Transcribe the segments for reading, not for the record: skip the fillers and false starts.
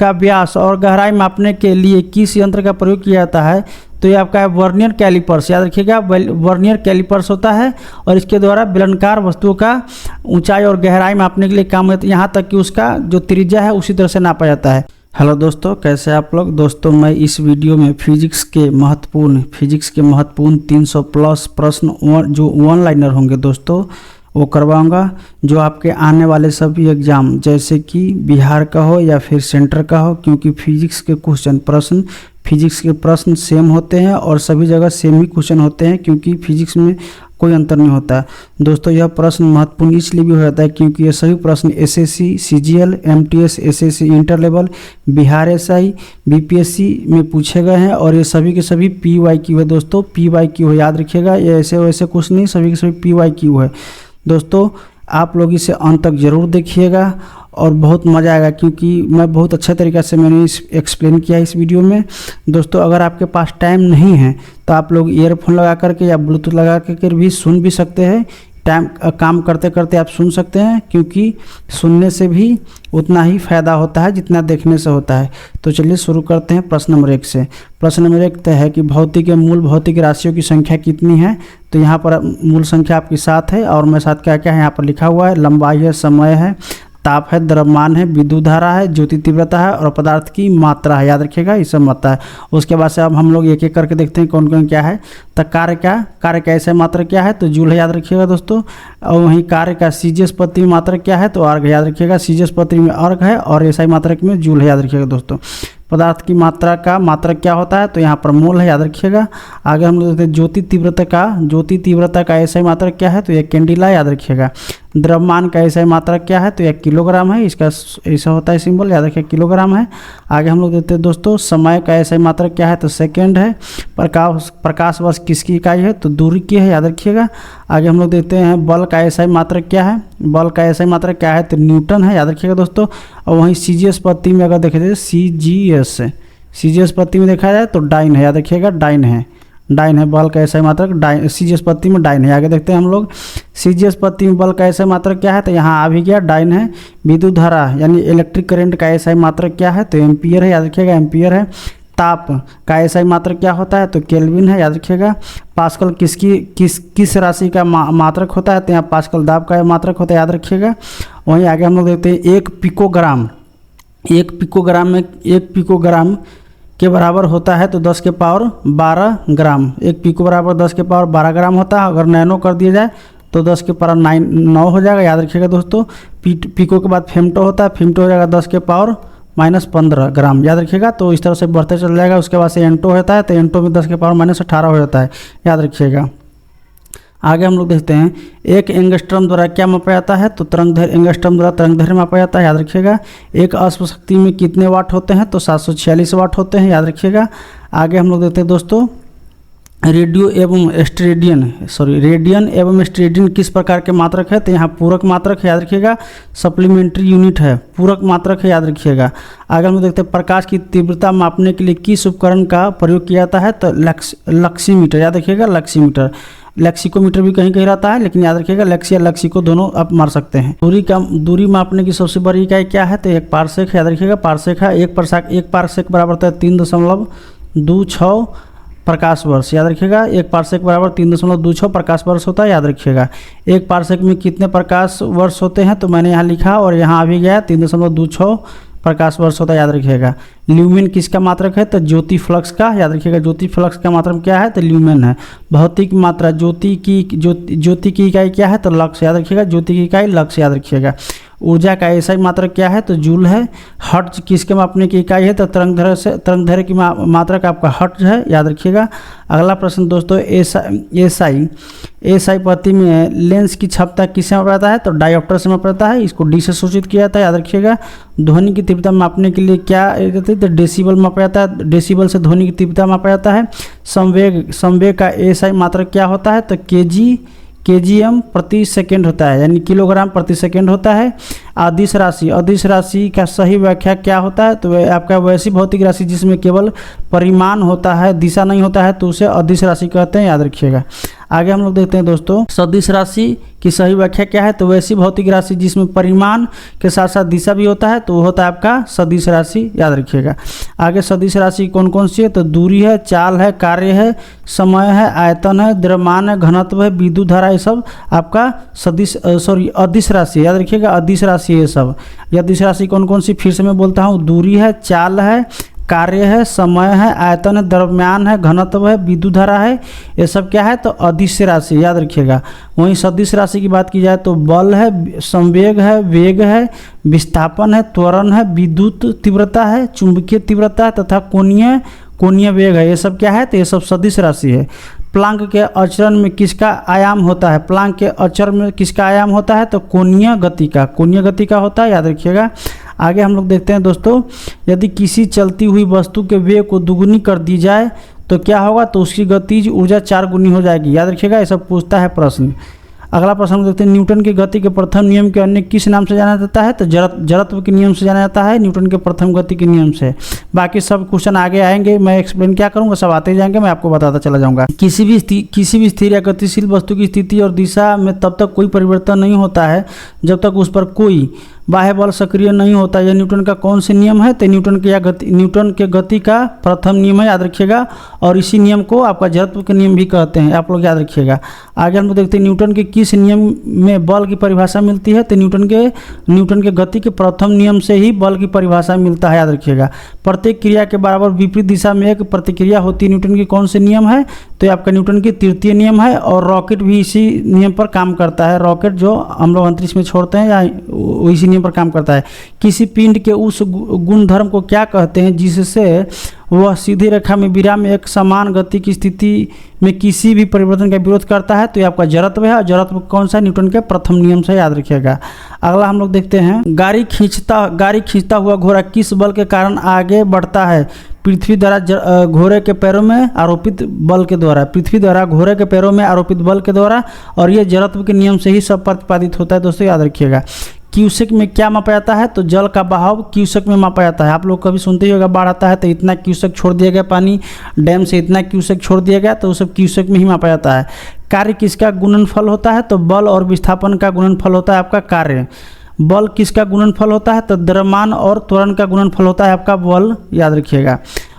का व्यास और गहराई मापने के लिए किस यंत्र का प्रयोग किया जाता है? तो ये आपका है वर्नियर कैलिपर्स। याद रखिएगा, वर्नियर कैलिपर्स होता है और इसके द्वारा बेलनाकार वस्तुओं का ऊंचाई और गहराई मापने के लिए काम होता है, यहाँ तक कि उसका जो त्रिज्या है उसी तरह से नापा जाता है। हेलो दोस्तों, कैसे आप लोग? दोस्तों, मैं इस वीडियो में फिजिक्स के महत्वपूर्ण 300 प्लस प्रश्न जो वन लाइनर होंगे दोस्तों वो करवाऊंगा, जो आपके आने वाले सभी एग्जाम जैसे कि बिहार का हो या फिर सेंटर का हो, क्योंकि फिजिक्स के प्रश्न सेम होते हैं और सभी जगह सेम ही क्वेश्चन होते हैं, क्योंकि फिजिक्स में कोई अंतर नहीं होता है। दोस्तों, यह प्रश्न महत्वपूर्ण इसलिए भी हो जाता है क्योंकि ये सभी प्रश्न SSC, CGL, MTS, SSC inter level, Bihar SI, BPSC में पूछे गए हैं और ये सभी के सभी पीवाईक्यू है दोस्तों। पीवाईक्यू है, याद रखिएगा, ये ऐसे वैसे कुछ नहीं, सभी के सभी पीवाईक्यू है दोस्तों। आप लोग इसे अंत तक जरूर देखिएगा और बहुत मज़ा आएगा, क्योंकि मैं बहुत अच्छे तरीक़े से मैंने एक्सप्लेन किया है इस वीडियो में। दोस्तों, अगर आपके पास टाइम नहीं है तो आप लोग ईयरफोन लगा करके या ब्लूटूथ लगा करके भी सुन भी सकते हैं। टाइम काम करते करते आप सुन सकते हैं, क्योंकि सुनने से भी उतना ही फ़ायदा होता है जितना देखने से होता है। तो चलिए शुरू करते हैं प्रश्न नंबर 1 से। प्रश्न नंबर 1 है कि मूल भौतिक राशियों की संख्या कितनी है? तो यहाँ पर मूल संख्या आपकी 7 है और मैं साथ क्या क्या है यहाँ पर लिखा हुआ है। लंबाई है, समय है, ताप है, द्रव्यमान है, विद्युत धारा है, ज्योति तीव्रता है और पदार्थ की मात्रा है। याद रखिएगा, ये सब मात्रा है। उसके बाद से अब हम लोग एक एक करके देखते हैं कौन कौन क्या है। तो कार्य का ऐसा मात्रा क्या है? तो जूल है, याद रखिएगा दोस्तों। और वहीं कार्य का सीजीएस प्रति में मात्रा क्या है? तो अर्घ, याद रखिएगा, सीजीएस प्रति में अर्घ है और एसआई मात्रक में जूल है, याद रखिएगा दोस्तों। पदार्थ की मात्रा का मात्रक क्या होता है? तो यहाँ पर मोल है, याद रखिएगा। आगे हम लोग देखते हैं ज्योति तीव्रता का एसआई मात्रक क्या है? तो यह कैंडिला, याद रखिएगा। द्रव्यमान का एसआई मात्रक क्या है? तो यह किलोग्राम है, इसका ऐसा होता है सिंबल, याद रखिए किलोग्राम है। आगे हम लोग देखते हैं दोस्तों समय का एसआई मात्रक क्या है? तो सेकेंड है। प्रकाश वर्ष किसकी इकाई है? तो दूरी की है, याद रखिएगा। आगे हम लोग देखते हैं बल का एसआई मात्रक क्या है? बल का एसआई मात्रक क्या है? तो न्यूटन है, याद रखिएगा दोस्तों। और वहीं सीजीएस पत्ती में अगर देखा जाए सीजीएस पत्ती में देखा जाए तो डाइन है, याद रखिएगा, डाइन है बल का एसआई मात्रक। सीजीएस पत्ती में डाइन है। आगे देखते हैं हम लोग सीजीएस पत्ती में बल का एसआई मात्रक क्या है? तो यहाँ आ भी गया, डाइन है। विद्युत धारा यानी इलेक्ट्रिक करंट का एसआई मात्रक क्या है? तो एम्पियर है, याद रखिएगा, एम्पियर है। ताप का एसआई मात्रक क्या होता है? तो केल्विन है, याद रखिएगा। पास्कल किस राशि का मात्रक होता है? तो यहाँ पास्कल दाब का मात्रक होता है, याद रखिएगा। वहीं आगे हम लोग देखते हैं एक पिकोग्राम के बराबर होता है तो 10 के पावर 12 ग्राम। एक पिको बराबर 10 के पावर 12 ग्राम होता है। अगर नैनो कर दिया जाए तो 10 के पावर 9 हो जाएगा, याद रखिएगा दोस्तों। पिको के बाद फेमटो होता है, फेमटो हो जाएगा 10 के पावर -15 ग्राम, याद रखिएगा। तो इस तरह से बढ़ते चल जाएगा। उसके बाद से एंटो होता है, तो एंटो में 10 के पावर -18 हो जाता है, याद रखिएगा। आगे हम लोग देखते हैं एक एंगस्ट्रम द्वारा क्या मापा जाता है? तो एंगस्ट्रम द्वारा तरंग दैर्घ्य मापा जाता है, याद रखिएगा। एक अश्व शक्ति में कितने वाट होते हैं? तो 746 वाट होते हैं, याद रखिएगा। आगे हम लोग देखते हैं दोस्तों रेडियन एवं स्टेडियन किस प्रकार के मात्रक है? तो यहाँ पूरक मात्रक है, याद रखिएगा। सप्लीमेंट्री यूनिट है, पूरक मात्रक है, याद रखिएगा। आगे हम देखते हैं प्रकाश की तीव्रता मापने के लिए किस उपकरण का प्रयोग किया जाता है? तो लक्सीमीटर, याद रखिएगा, लक्सीमीटर। लेक्सिकोमीटर भी कहीं कहीं रहता है, लेकिन याद रखिएगा लेक्सी या लेक्सिको दोनों आप मार सकते हैं। दूरी मापने की सबसे बड़ी इकाई क्या है? तो एक पारसेक है, याद रखिएगा, पारसेक है। एक पारसेक बराबर होता है 3.26 प्रकाश वर्ष, याद रखिएगा। एक पारसेक बराबर 3.26 प्रकाश वर्ष होता है, याद रखिएगा। एक पारसेक में कितने प्रकाश वर्ष होते हैं? तो मैंने यहाँ लिखा और यहाँ आ भी गया 3.26 प्रकाश वर्ष होता है, याद रखिएगा। ल्यूमेन किसका मात्रक है? तो ज्योति फ्लक्स का, याद रखिएगा। ज्योति फ्लक्स का मात्रक क्या है? तो ल्यूमेन है। भौतिक मात्रा ज्योति की इकाई क्या है? तो लक्स, याद रखिएगा। ज्योति की इकाई लक्स, याद रखिएगा। ऊर्जा का एसआई मात्रक क्या है? तो जूल है। हर्ट्ज किसके मापने की इकाई है? तो तरंग दैर्घ्य की मात्रक आपका हर्ट्ज है, याद रखिएगा। अगला प्रश्न दोस्तों एसआई प्रति में लेंस की क्षमता किससे मापा जाता है? तो डायोप्टर से मापा जाता है। इसको डी से सूचित किया जाता है, याद रखिएगा। ध्वनि की तीव्रता मापने के लिए क्या तो डेसिबल मापा जाता है। डेसिबल से ध्वनि की तीव्रता मापा जाता है। संवेग का एसआई मात्रक क्या होता है? तो केजीएम प्रति सेकेंड होता है, यानी किलोग्राम प्रति सेकेंड होता है। अदिश राशि, अदिश राशि का सही व्याख्या क्या होता है? तो वह आपका वैसी भौतिक राशि जिसमें केवल परिमाण होता है, दिशा नहीं होता है, तो उसे अदिश राशि कहते हैं, याद रखिएगा। आगे हम लोग देखते हैं दोस्तों, सदिश राशि की सही व्याख्या क्या है? तो वैसी भौतिक राशि जिसमें परिमाण के साथ साथ दिशा भी होता है, तो वो होता है आपका सदिश राशि, याद रखिएगा। आगे सदिश राशि कौन कौन सी है? तो दूरी है, चाल है, कार्य है, समय है, आयतन है, द्रव्यमान है, घनत्व है, विद्युत धारा, ये सब आपका सदिश अदिश राशि, याद रखिएगा, अदिश राशि ये सब। अदिश राशि कौन कौन सी? फिर से मैं बोलता हूँ, दूरी है, चाल है, कार्य है, समय है, आयतन है, द्रव्यमान है, घनत्व है, विद्युत धारा है, ये सब क्या है? तो अदिश राशि, याद रखिएगा। वहीं सदिश राशि की बात की जाए तो बल है, संवेग है, वेग है, विस्थापन है, त्वरण है, विद्युत तीव्रता है, चुंबकीय तीव्रता है तथा कोणीय वेग है, ये सब क्या है? तो ये सब सदिश राशि है। प्लांक के आचरण में किसका आयाम होता है? प्लांक के आचरण में किसका आयाम होता है? तो कोणीय गति का होता है, याद रखिएगा। आगे हम लोग देखते हैं दोस्तों, यदि किसी चलती हुई वस्तु के वेग को दुगुनी कर दी जाए तो क्या होगा? तो उसकी गतिज ऊर्जा 4 गुनी हो जाएगी, याद रखिएगा। ये सब पूछता है प्रश्न। अगला प्रश्न हम देखते हैं, न्यूटन की गति के प्रथम नियम के अन्य किस नाम से जाना जाता है? तो जड़त्व के नियम से जाना जाता है, न्यूटन के प्रथम गति के नियम से। बाकी सब क्वेश्चन आगे आएंगे, मैं एक्सप्लेन क्या करूंगा, सब आते जाएंगे, मैं आपको बताता चला जाऊंगा। किसी भी स्थिर या गतिशील वस्तु की स्थिति और दिशा में तब तक कोई परिवर्तन नहीं होता है जब तक उस पर कोई बाह्य बल सक्रिय नहीं होता। यह न्यूटन का कौन से नियम है? तो न्यूटन के गति का प्रथम नियम है, याद रखिएगा। और इसी नियम को आपका जड़त्व के नियम भी कहते हैं, आप लोग याद रखिएगा। आगे हम लोग देखते हैं, न्यूटन के किस नियम में बल की परिभाषा मिलती है? तो न्यूटन के गति के प्रथम नियम से ही बल की परिभाषा मिलता है, याद रखिएगा। प्रत्येक क्रिया के बराबर विपरीत दिशा में एक प्रतिक्रिया होती है, न्यूटन की कौन से नियम है? तो आपका न्यूटन की तृतीय नियम है। और रॉकेट भी इसी नियम पर काम करता है, रॉकेट जो हम लोग अंतरिक्ष में छोड़ते हैं या इसी नियम पर काम करता है। किसी पिंड के उस गुणधर्म को क्या कहते हैं जिससे वह सीधी रेखा में विराम में एक समान गति की स्थिति में किसी भी परिवर्तन का विरोध करता है? तो ये आपका जड़त्व है। और जड़त्व कौन सा? न्यूटन के प्रथम नियम से, याद रखिएगा। अगला हम लोग देखते हैं, गाड़ी खींचता हुआ घोड़ा किस बल के कारण आगे बढ़ता है? पृथ्वी द्वारा घोड़े के पैरों में आरोपित बल के द्वारा, पृथ्वी द्वारा घोड़े के पैरों में आरोपित बल के द्वारा। और ये जड़त्व के नियम से ही सब प्रतिपादित होता है दोस्तों, याद रखिएगा। क्यूसेक में क्या मापा जाता है? तो जल का बहाव क्यूसेक में मापा जाता है। आप लोग कभी सुनते ही होगा, बाढ़ आता है तो इतना क्यूसेक छोड़ दिया गया पानी, डैम से इतना क्यूसेक छोड़ दिया गया, तो वो सब क्यूसेक में ही मापा जाता है। कार्य किसका गुणनफल होता है? तो बल और विस्थापन का गुणनफल होता है आपका कार्य। बल किसका गुणनफल होता है? तो द्रव्यमान और त्वरण का गुणनफल होता है आपका बल, याद रखिएगा।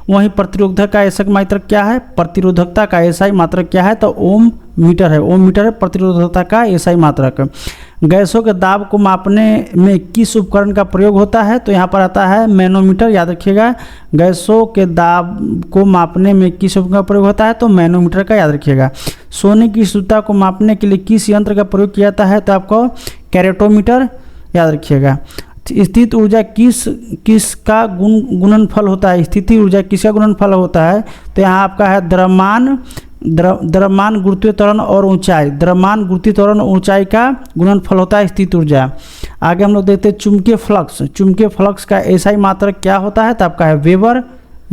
वहीं प्रतिरोधक का एसआई मात्रक क्या है? प्रतिरोधकता का एसआई मात्रक क्या है? तो ओम मीटर है, ओम मीटर है प्रतिरोधकता का एसआई मात्रक। गैसों के दाब को मापने में किस उपकरण का प्रयोग होता है? तो यहाँ पर आता है मैनोमीटर, याद रखिएगा। गैसों के दाब को मापने में किस उपकरण का प्रयोग होता है? तो मैनोमीटर का, याद रखिएगा। सोने की शुद्धता को मापने के लिए किस यंत्र का प्रयोग किया जाता है? तो आपको कैरेटोमीटर, याद रखिएगा। स्थित ऊर्जा किसका गुणनफल होता है? स्थिति ऊर्जा किसका गुणनफल होता है? तो यहाँ आपका है द्रव्यमान, गुरुत्वीय त्वरण और ऊंचाई। द्रव्यमान, गुरुत्वीय त्वरण और ऊंचाई का गुणनफल होता है स्थित ऊर्जा। आगे हम लोग देखते हैं चुंबकीय फ्लक्स का एसआई मात्रक क्या होता है? तो आपका है वेबर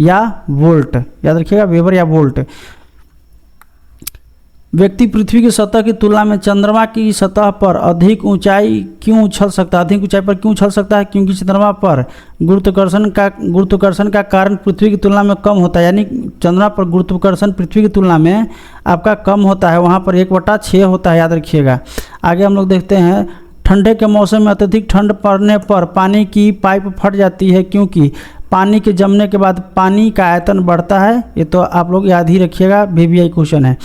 या वोल्ट, याद रखिएगा, वेबर या वोल्ट। व्यक्ति पृथ्वी की सतह की तुलना में चंद्रमा की सतह पर अधिक ऊंचाई पर क्यों उछल सकता है? क्योंकि चंद्रमा पर गुरुत्वाकर्षण का कारण पृथ्वी की तुलना में कम होता है, यानी चंद्रमा पर गुरुत्वाकर्षण पृथ्वी की तुलना में आपका कम होता है, वहाँ पर 1/6 होता है, याद रखिएगा। आगे हम लोग देखते हैं, ठंडे के मौसम में अत्यधिक ठंड पड़ने पर पानी की पाइप फट जाती है, क्योंकि पानी के जमने के बाद पानी का आयतन बढ़ता है। ये तो आप लोग याद ही रखिएगा, VVI क्वेश्चन है।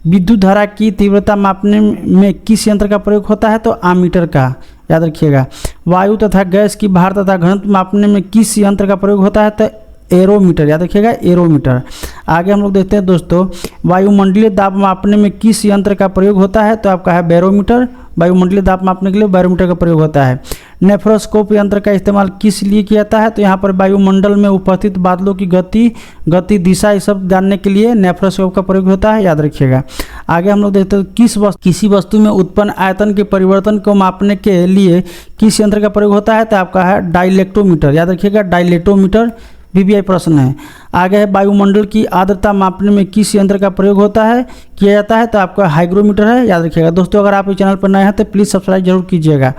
विद्युत धारा की तीव्रता मापने में किस यंत्र का प्रयोग होता है? तो आमीटर का, याद रखिएगा। वायु तथा गैस की भार तथा घनत्व मापने में किस यंत्र का प्रयोग होता है? तो एरोमीटर, याद रखिएगा, एरोमीटर। आगे हम लोग देखते हैं दोस्तों, वायुमंडलीय दाब मापने में किस यंत्र का प्रयोग होता है? तो आपका है बैरोमीटर। वायुमंडलीय दाब मापने के लिए बैरोमीटर का प्रयोग होता है। नेफ्रोस्कोप यंत्र का इस्तेमाल किस लिए किया जाता है? तो यहाँ पर वायुमंडल में उपस्थित बादलों की गति, दिशा, ये सब जानने के लिए नेफ्रोस्कोप का प्रयोग होता है, याद रखिएगा। आगे हम लोग देखते हैं, किसी वस्तु में उत्पन्न आयतन के परिवर्तन को मापने के लिए किस यंत्र का प्रयोग होता है? तो आपका है डाइलेक्टोमीटर, याद रखिएगा, डाइलेक्टोमीटर। VVI प्रश्न है। आगे है, वायुमंडल की आर्द्रता मापने में किस यंत्र का प्रयोग किया जाता है? तो आपका हाइग्रोमीटर है, याद रखिएगा। दोस्तों, अगर आप इस चैनल पर नए हैं तो प्लीज़ सब्सक्राइब जरूर कीजिएगा।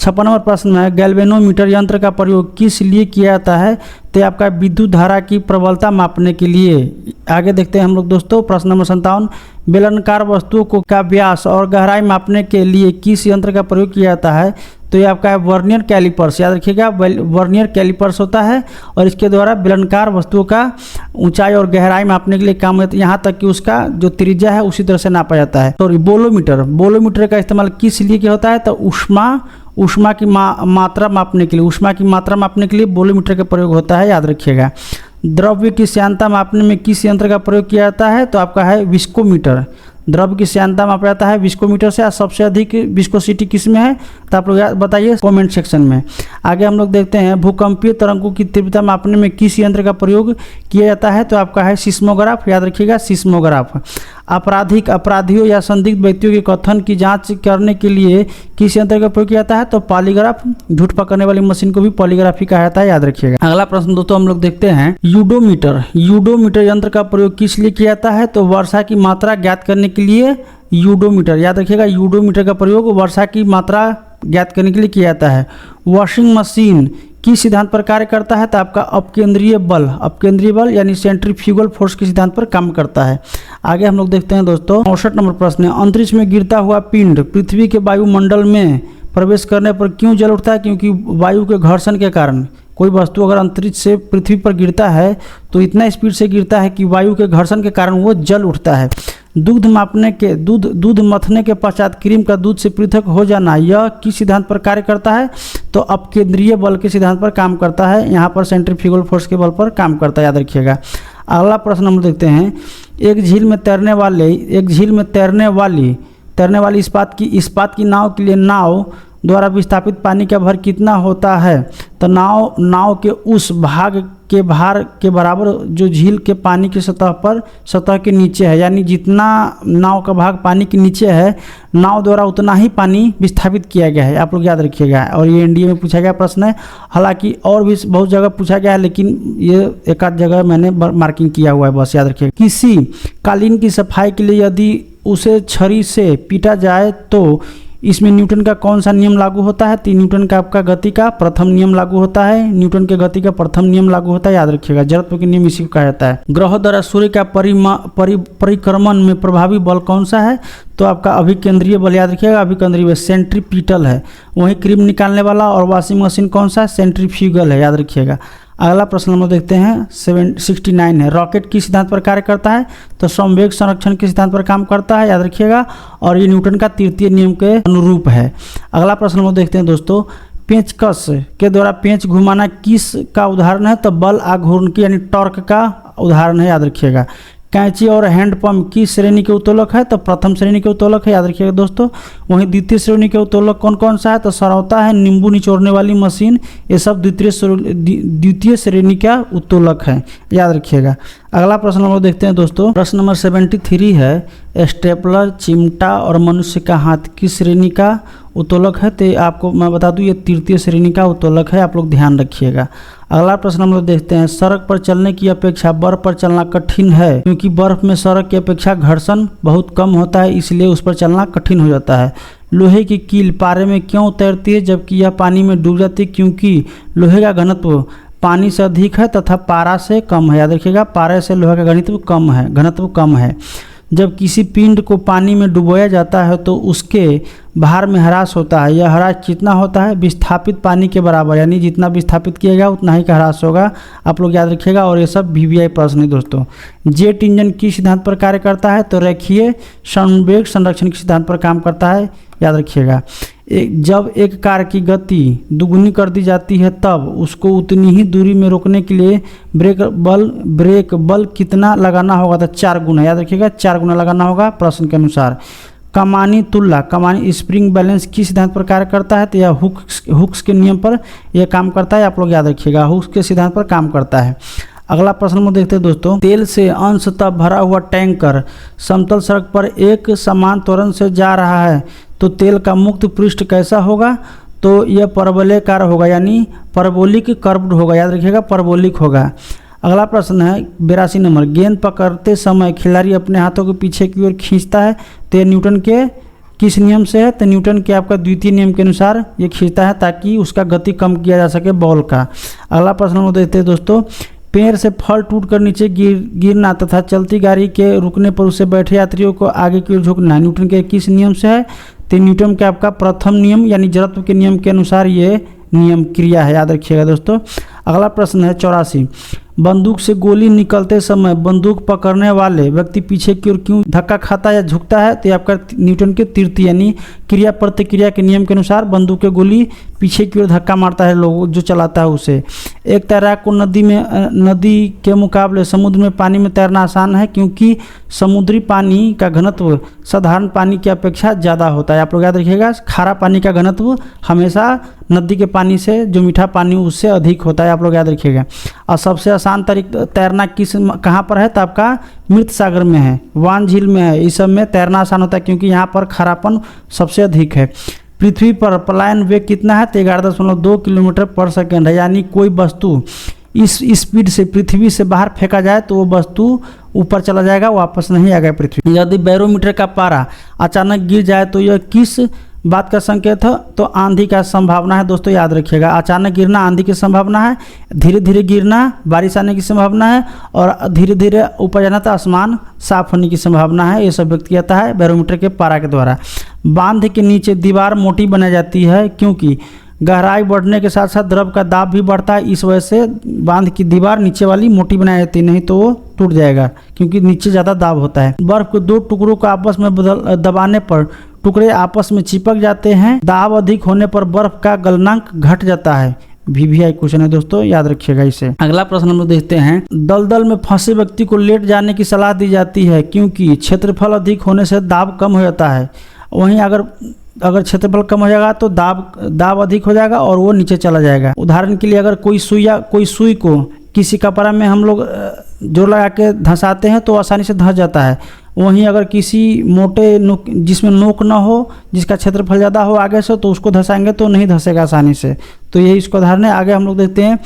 56 नंबर प्रश्न है, गैल्वेनोमीटर यंत्र का प्रयोग किस लिए किया जाता है? तो ये आपका विद्युत धारा की प्रबलता मापने के लिए। आगे देखते हैं हम लोग दोस्तों प्रश्न नंबर 57, बेलनाकार वस्तुओं को का व्यास और गहराई मापने के लिए किस यंत्र का प्रयोग किया जाता है? तो ये आपका है वर्नियर कैलिपर्स। याद रखिएगा, वर्नियर कैलिपर्स होता है और इसके द्वारा बेलनाकार वस्तुओं का ऊंचाई और गहराई मापने के लिए काम होता है, यहाँ तक कि उसका जो त्रिज्या है उसी तरह से नापा जाता है। सॉरी, बोलोमीटर का इस्तेमाल किस लिए किया होता है? तो ऊष्मा की मात्रा मापने के लिए, ऊष्मा की मात्रा मापने के लिए बोलोमीटर का प्रयोग होता है, याद रखिएगा। द्रव्य की श्यानता मापने में किस यंत्र का प्रयोग किया जाता है? तो आपका है विस्कोमीटर। द्रव्य की श्यानता मापा जाता है विस्कोमीटर से। सबसे अधिक विस्कोसिटी किस में है? तो आप लोग बताइए कमेंट सेक्शन में। आगे हम लोग देखते हैं, भूकंपीय तरंगों की तीव्रता मापने में किस यंत्र का प्रयोग किया जाता है? तो आपका है सिस्मोग्राफ। याद रखिएगा, सिस्मोग्राफ। अपराधियों या संदिग्ध व्यक्तियों के कथन की जांच करने के लिए किस यंत्र का प्रयोग किया जाता है? तो पॉलीग्राफ। झूठ पकड़ने वाली मशीन को भी पॉलीग्राफी कहा जाता है, याद रखिएगा। अगला प्रश्न दोस्तों हम लोग देखते हैं, यूडोमीटर यंत्र का प्रयोग किस लिए किया जाता है? तो वर्षा की मात्रा ज्ञात करने के लिए यूडोमीटर। याद रखिएगा, यूडोमीटर का प्रयोग वर्षा की मात्रा ज्ञात करने के लिए किया जाता है। वॉशिंग मशीन किस सिद्धांत पर कार्य करता है? तो आपका अपकेंद्रीय बल यानी सेंट्रीफ्यूगल फोर्स के सिद्धांत पर काम करता है। आगे हम लोग देखते हैं दोस्तों 64 नंबर प्रश्न है, अंतरिक्ष में गिरता हुआ पिंड पृथ्वी के वायुमंडल में प्रवेश करने पर क्यों जल उठता है? क्योंकि वायु के घर्षण के कारण। कोई वस्तु अगर अंतरिक्ष से पृथ्वी पर गिरता है तो इतना स्पीड से गिरता है कि वायु के घर्षण के कारण वो जल उठता है। दूध मथने के पश्चात क्रीम का दूध से पृथक हो जाना, यह किस सिद्धांत पर कार्य करता है? तो अपकेंद्रीय बल के सिद्धांत पर काम करता है। यहाँ पर सेंट्रीफ्यूगल फोर्स के बल पर काम करता है, याद रखिएगा। अगला प्रश्न हम देखते हैं, एक झील में तैरने वाली इस्पात की नाव के लिए नाव द्वारा विस्थापित पानी का भर कितना होता है? तो नाव के उस भाग के भार के बराबर जो झील के पानी की सतह के नीचे है, यानी जितना नाव का भाग पानी के नीचे है, नाव द्वारा उतना ही पानी विस्थापित किया गया है। आप लोग याद रखिएगा, और ये एनडीए में पूछा गया प्रश्न है। हालांकि और भी बहुत जगह पूछा गया है, लेकिन ये एक आध जगह मैंने मार्किंग किया हुआ है, बस याद रखिएगा। किसी कालीन की सफाई के लिए यदि उसे छड़ी से पीटा जाए तो इसमें न्यूटन का कौन सा नियम लागू होता है? तो न्यूटन का आपका गति का प्रथम नियम लागू होता है। न्यूटन के गति का प्रथम नियम लागू होता है, याद रखिएगा। जड़त्व के नियम इसी को कहा जाता है। ग्रह द्वारा सूर्य का परिक्रमण में प्रभावी बल कौन सा है? तो आपका अभिकेंद्रीय बल, याद रखिएगा। अभिकेंद्रीय बल सेंट्रीपिटल है। वहीं क्रीम निकालने वाला और वॉशिंग मशीन कौन सा? सेंट्रीफ्यूगल है, याद रखिएगा। अगला प्रश्न हम देखते हैं 69 है, रॉकेट किस सिद्धांत पर कार्य करता है? तो समवेग संरक्षण के सिद्धांत पर काम करता है, याद रखिएगा। और ये न्यूटन का तृतीय नियम के अनुरूप है। अगला प्रश्न हम देखते हैं दोस्तों, पेंचकस के द्वारा पेंच घुमाना किस का उदाहरण है? तो बल आघूर्ण की यानी टॉर्क का उदाहरण है, याद रखिएगा। कैंची और हैंडपंप किस श्रेणी के उत्तोलक है? तो प्रथम श्रेणी के उत्तोलक है, याद रखिएगा दोस्तों। वहीं द्वितीय श्रेणी के उत्तोलक कौन कौन सा है? तो सरौता है, नींबू निचोड़ने वाली मशीन, ये सब द्वितीय श्रेणी का उत्तोलक है, याद रखिएगा। अगला प्रश्न हम देखते हैं दोस्तों, प्रश्न नंबर 73 है, स्टेपलर, चिमटा और मनुष्य का हाथ किस श्रेणी का उत्तोलक है? तो आपको मैं बता दूं ये तृतीय श्रेणी का उत्तोलक है, आप लोग ध्यान रखिएगा। अगला प्रश्न हम लोग देखते हैं, सड़क पर चलने की अपेक्षा बर्फ पर चलना कठिन है, क्योंकि बर्फ में सड़क की अपेक्षा घर्षण बहुत कम होता है, इसलिए उस पर चलना कठिन हो जाता है। लोहे की कील पारे में क्यों तैरती है जबकि यह पानी में डूब जाती है? क्योंकि लोहे का घनत्व पानी से अधिक है तथा पारा से कम है, याद रखिएगा। पारे से लोहे का घनत्व कम है। जब किसी पिंड को पानी में डुबोया जाता है तो उसके भार में ह्रास होता है। यह ह्रास कितना होता है? विस्थापित पानी के बराबर, यानी जितना विस्थापित किया गया उतना ही का ह्रास होगा, आप लोग याद रखिएगा। और ये सब VVI प्रश्न है दोस्तों। जेट इंजन किस सिद्धांत पर कार्य करता है? तो रेखीय संवेग संरक्षण के सिद्धांत पर काम करता है, याद रखिएगा। जब एक कार की गति दुगुनी कर दी जाती है तब उसको उतनी ही दूरी में रोकने के लिए ब्रेक बल कितना लगाना होगा? तो 4 गुना, याद रखिएगा, 4 गुना लगाना होगा प्रश्न के अनुसार। कमानी स्प्रिंग बैलेंस किस सिद्धांत पर कार्य करता है? तो यह हुक्स के नियम पर यह काम करता है, आप लोग याद रखिएगा। हुक्स के सिद्धांत पर काम करता है। अगला प्रश्न में देखते हैं दोस्तों, तेल से अंशतः भरा हुआ टैंकर समतल सड़क पर एक समान त्वरण से जा रहा है, तो तेल का मुक्त पृष्ठ कैसा होगा? तो यह परवलयाकार होगा, यानी परबोलिक कर्व्ड होगा, याद रखिएगा, परबोलिक होगा। अगला प्रश्न है 82 नंबर, गेंद पकड़ते समय खिलाड़ी अपने हाथों को पीछे की ओर खींचता है, तो यह न्यूटन के किस नियम से है, तो न्यूटन के आपका द्वितीय नियम के अनुसार ये खींचता है ताकि उसका गति कम किया जा सके बॉल का। अगला प्रश्न हम देखते हैं दोस्तों, पेड़ से फल टूटकर नीचे गिरना तथा चलती गाड़ी के रुकने पर उसे बैठे यात्रियों को आगे की ओर झुकना न्यूटन के किस नियम से है, तो न्यूटन के आपका प्रथम नियम यानी जड़त्व के नियम के अनुसार ये नियम क्रिया है, याद रखिएगा दोस्तों। अगला प्रश्न है 84, बंदूक से गोली निकलते समय बंदूक पकड़ने वाले व्यक्ति पीछे की ओर क्यों धक्का खाता है या झुकता है, तो आपका न्यूटन के तृतीय यानी क्रिया प्रतिक्रिया के नियम के अनुसार बंदूक के गोली पीछे की ओर धक्का मारता है लोग जो चलाता है उसे। एक तैराक को नदी के मुकाबले समुद्र में पानी में तैरना आसान है क्योंकि समुद्री पानी का घनत्व साधारण पानी की अपेक्षा ज़्यादा होता है। आप लोग याद रखिएगा, खारा पानी का घनत्व हमेशा नदी के पानी से जो मीठा पानी उससे अधिक होता है, आप लोग याद रखिएगा। और सबसे आसान तरीका तैरना कहाँ पर है, तो आपका मृत सागर में है, वान झील में है, इस सब में तैरना आसान होता है क्योंकि यहाँ पर खारापन सबसे अधिक है। पृथ्वी पर पलायन वेग कितना है, तो 11.2 किलोमीटर पर सेकेंड है, यानी कोई वस्तु इस स्पीड से पृथ्वी से बाहर फेंका जाए तो वो वस्तु ऊपर चला जाएगा, वापस नहीं आएगा पृथ्वी। यदि बैरोमीटर का पारा अचानक गिर जाए तो यह किस बात का संकेत है, तो आंधी का संभावना है दोस्तों, याद रखिएगा। अचानक गिरना आंधी की संभावना है, धीरे धीरे गिरना बारिश आने की संभावना है, और धीरे धीरे ऊपर जाना तो आसमान साफ होने की संभावना है। ये सब व्यक्त किया जाता है बैरोमीटर के पारा के द्वारा। बांध के नीचे दीवार मोटी बनाई जाती है क्योंकि गहराई बढ़ने के साथ साथ द्रव का दाब भी बढ़ता है, इस वजह से बांध की दीवार नीचे वाली मोटी बनाई जाती है, नहीं तो वो टूट जाएगा क्योंकि नीचे ज़्यादा दाब होता है। बर्फ के दो टुकड़ों को आपस में दबाने पर टुकड़े आपस में चिपक जाते हैं, दाब अधिक होने पर बर्फ का गलनांक घट जाता है। VVI क्वेश्चन है दोस्तों, याद रखिएगा इसे। अगला प्रश्न हम लोग देखते हैं, दलदल में फंसे व्यक्ति को लेट जाने की सलाह दी जाती है क्योंकि क्षेत्रफल अधिक होने से दाब कम हो जाता है। वहीं अगर क्षेत्रफल कम हो जाएगा तो दाब अधिक हो जाएगा और वो नीचे चला जाएगा। उदाहरण के लिए अगर कोई सुई को किसी कपड़ा में हम लोग जोर लगा के धंसाते हैं तो आसानी से धंस जाता है। वहीं अगर किसी मोटे नोक जिसमें नोक ना हो, जिसका क्षेत्रफल ज़्यादा हो आगे से, तो उसको धंसाएंगे तो नहीं धंसेगा आसानी से। तो यही इसका उदाहरण है। आगे हम लोग देखते हैं,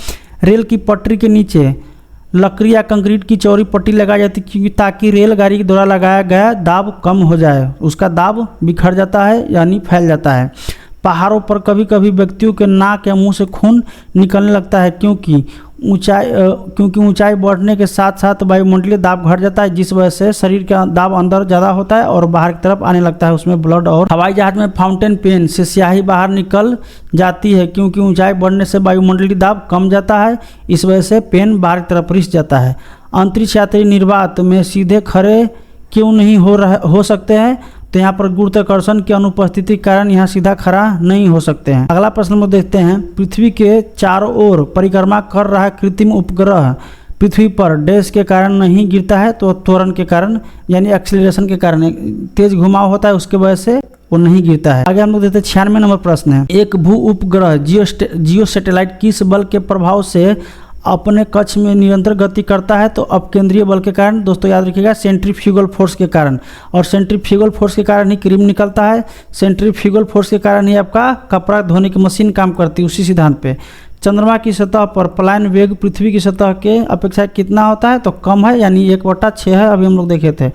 रेल की पटरी के नीचे लकड़ी या कंक्रीट की चौड़ी पट्टी लगाई जाती है क्योंकि ताकि रेलगाड़ी के द्वारा लगाया गया दाब कम हो जाए, उसका दाब बिखर जाता है यानी फैल जाता है। पहाड़ों पर कभी कभी व्यक्तियों के नाक या मुंह से खून निकलने लगता है क्योंकि ऊंचाई बढ़ने के साथ साथ वायुमंडलीय दाब घट जाता है, जिस वजह से शरीर का दाब अंदर ज़्यादा होता है और बाहर की तरफ आने लगता है, उसमें ब्लड। और हवाई जहाज में फाउंटेन पेन से स्याही बाहर निकल जाती है क्योंकि ऊंचाई बढ़ने से वायुमंडलीय दाब कम जाता है, इस वजह से पेन बाहर की तरफ रिस जाता है। अंतरिक्ष यात्री निर्वात में सीधे खड़े क्यों नहीं हो सकते हैं, तो यहाँ पर गुरुत्वाकर्षण की अनुपस्थिति के कारण यहाँ सीधा खड़ा नहीं हो सकते हैं। अगला प्रश्न हम देखते हैं, पृथ्वी के चारों ओर परिक्रमा कर रहा कृत्रिम उपग्रह पृथ्वी पर डैश के कारण नहीं गिरता है, तो त्वरण के कारण यानी एक्सीलरेशन के कारण, तेज घुमाव होता है उसके वजह से वो नहीं गिरता है। आगे हम लोग देखते हैं 96 नंबर प्रश्न है, एक भू उपग्रह जियो सैटेलाइट किस बल के प्रभाव से अपने कक्ष में निरंतर गति करता है, तो अपकेंद्रीय बल के कारण दोस्तों, याद रखिएगा, सेंट्रीफ्यूगल फोर्स के कारण। और सेंट्रीफ्यूगल फोर्स के कारण ही क्रीम निकलता है, सेंट्रीफ्यूगल फोर्स के कारण ही आपका कपड़ा धोने की मशीन काम करती है, उसी सिद्धांत पे। चंद्रमा की सतह पर पलायन वेग पृथ्वी की सतह के अपेक्षा कितना होता है, तो कम है यानी 1/6 है, अभी हम लोग देखे थे।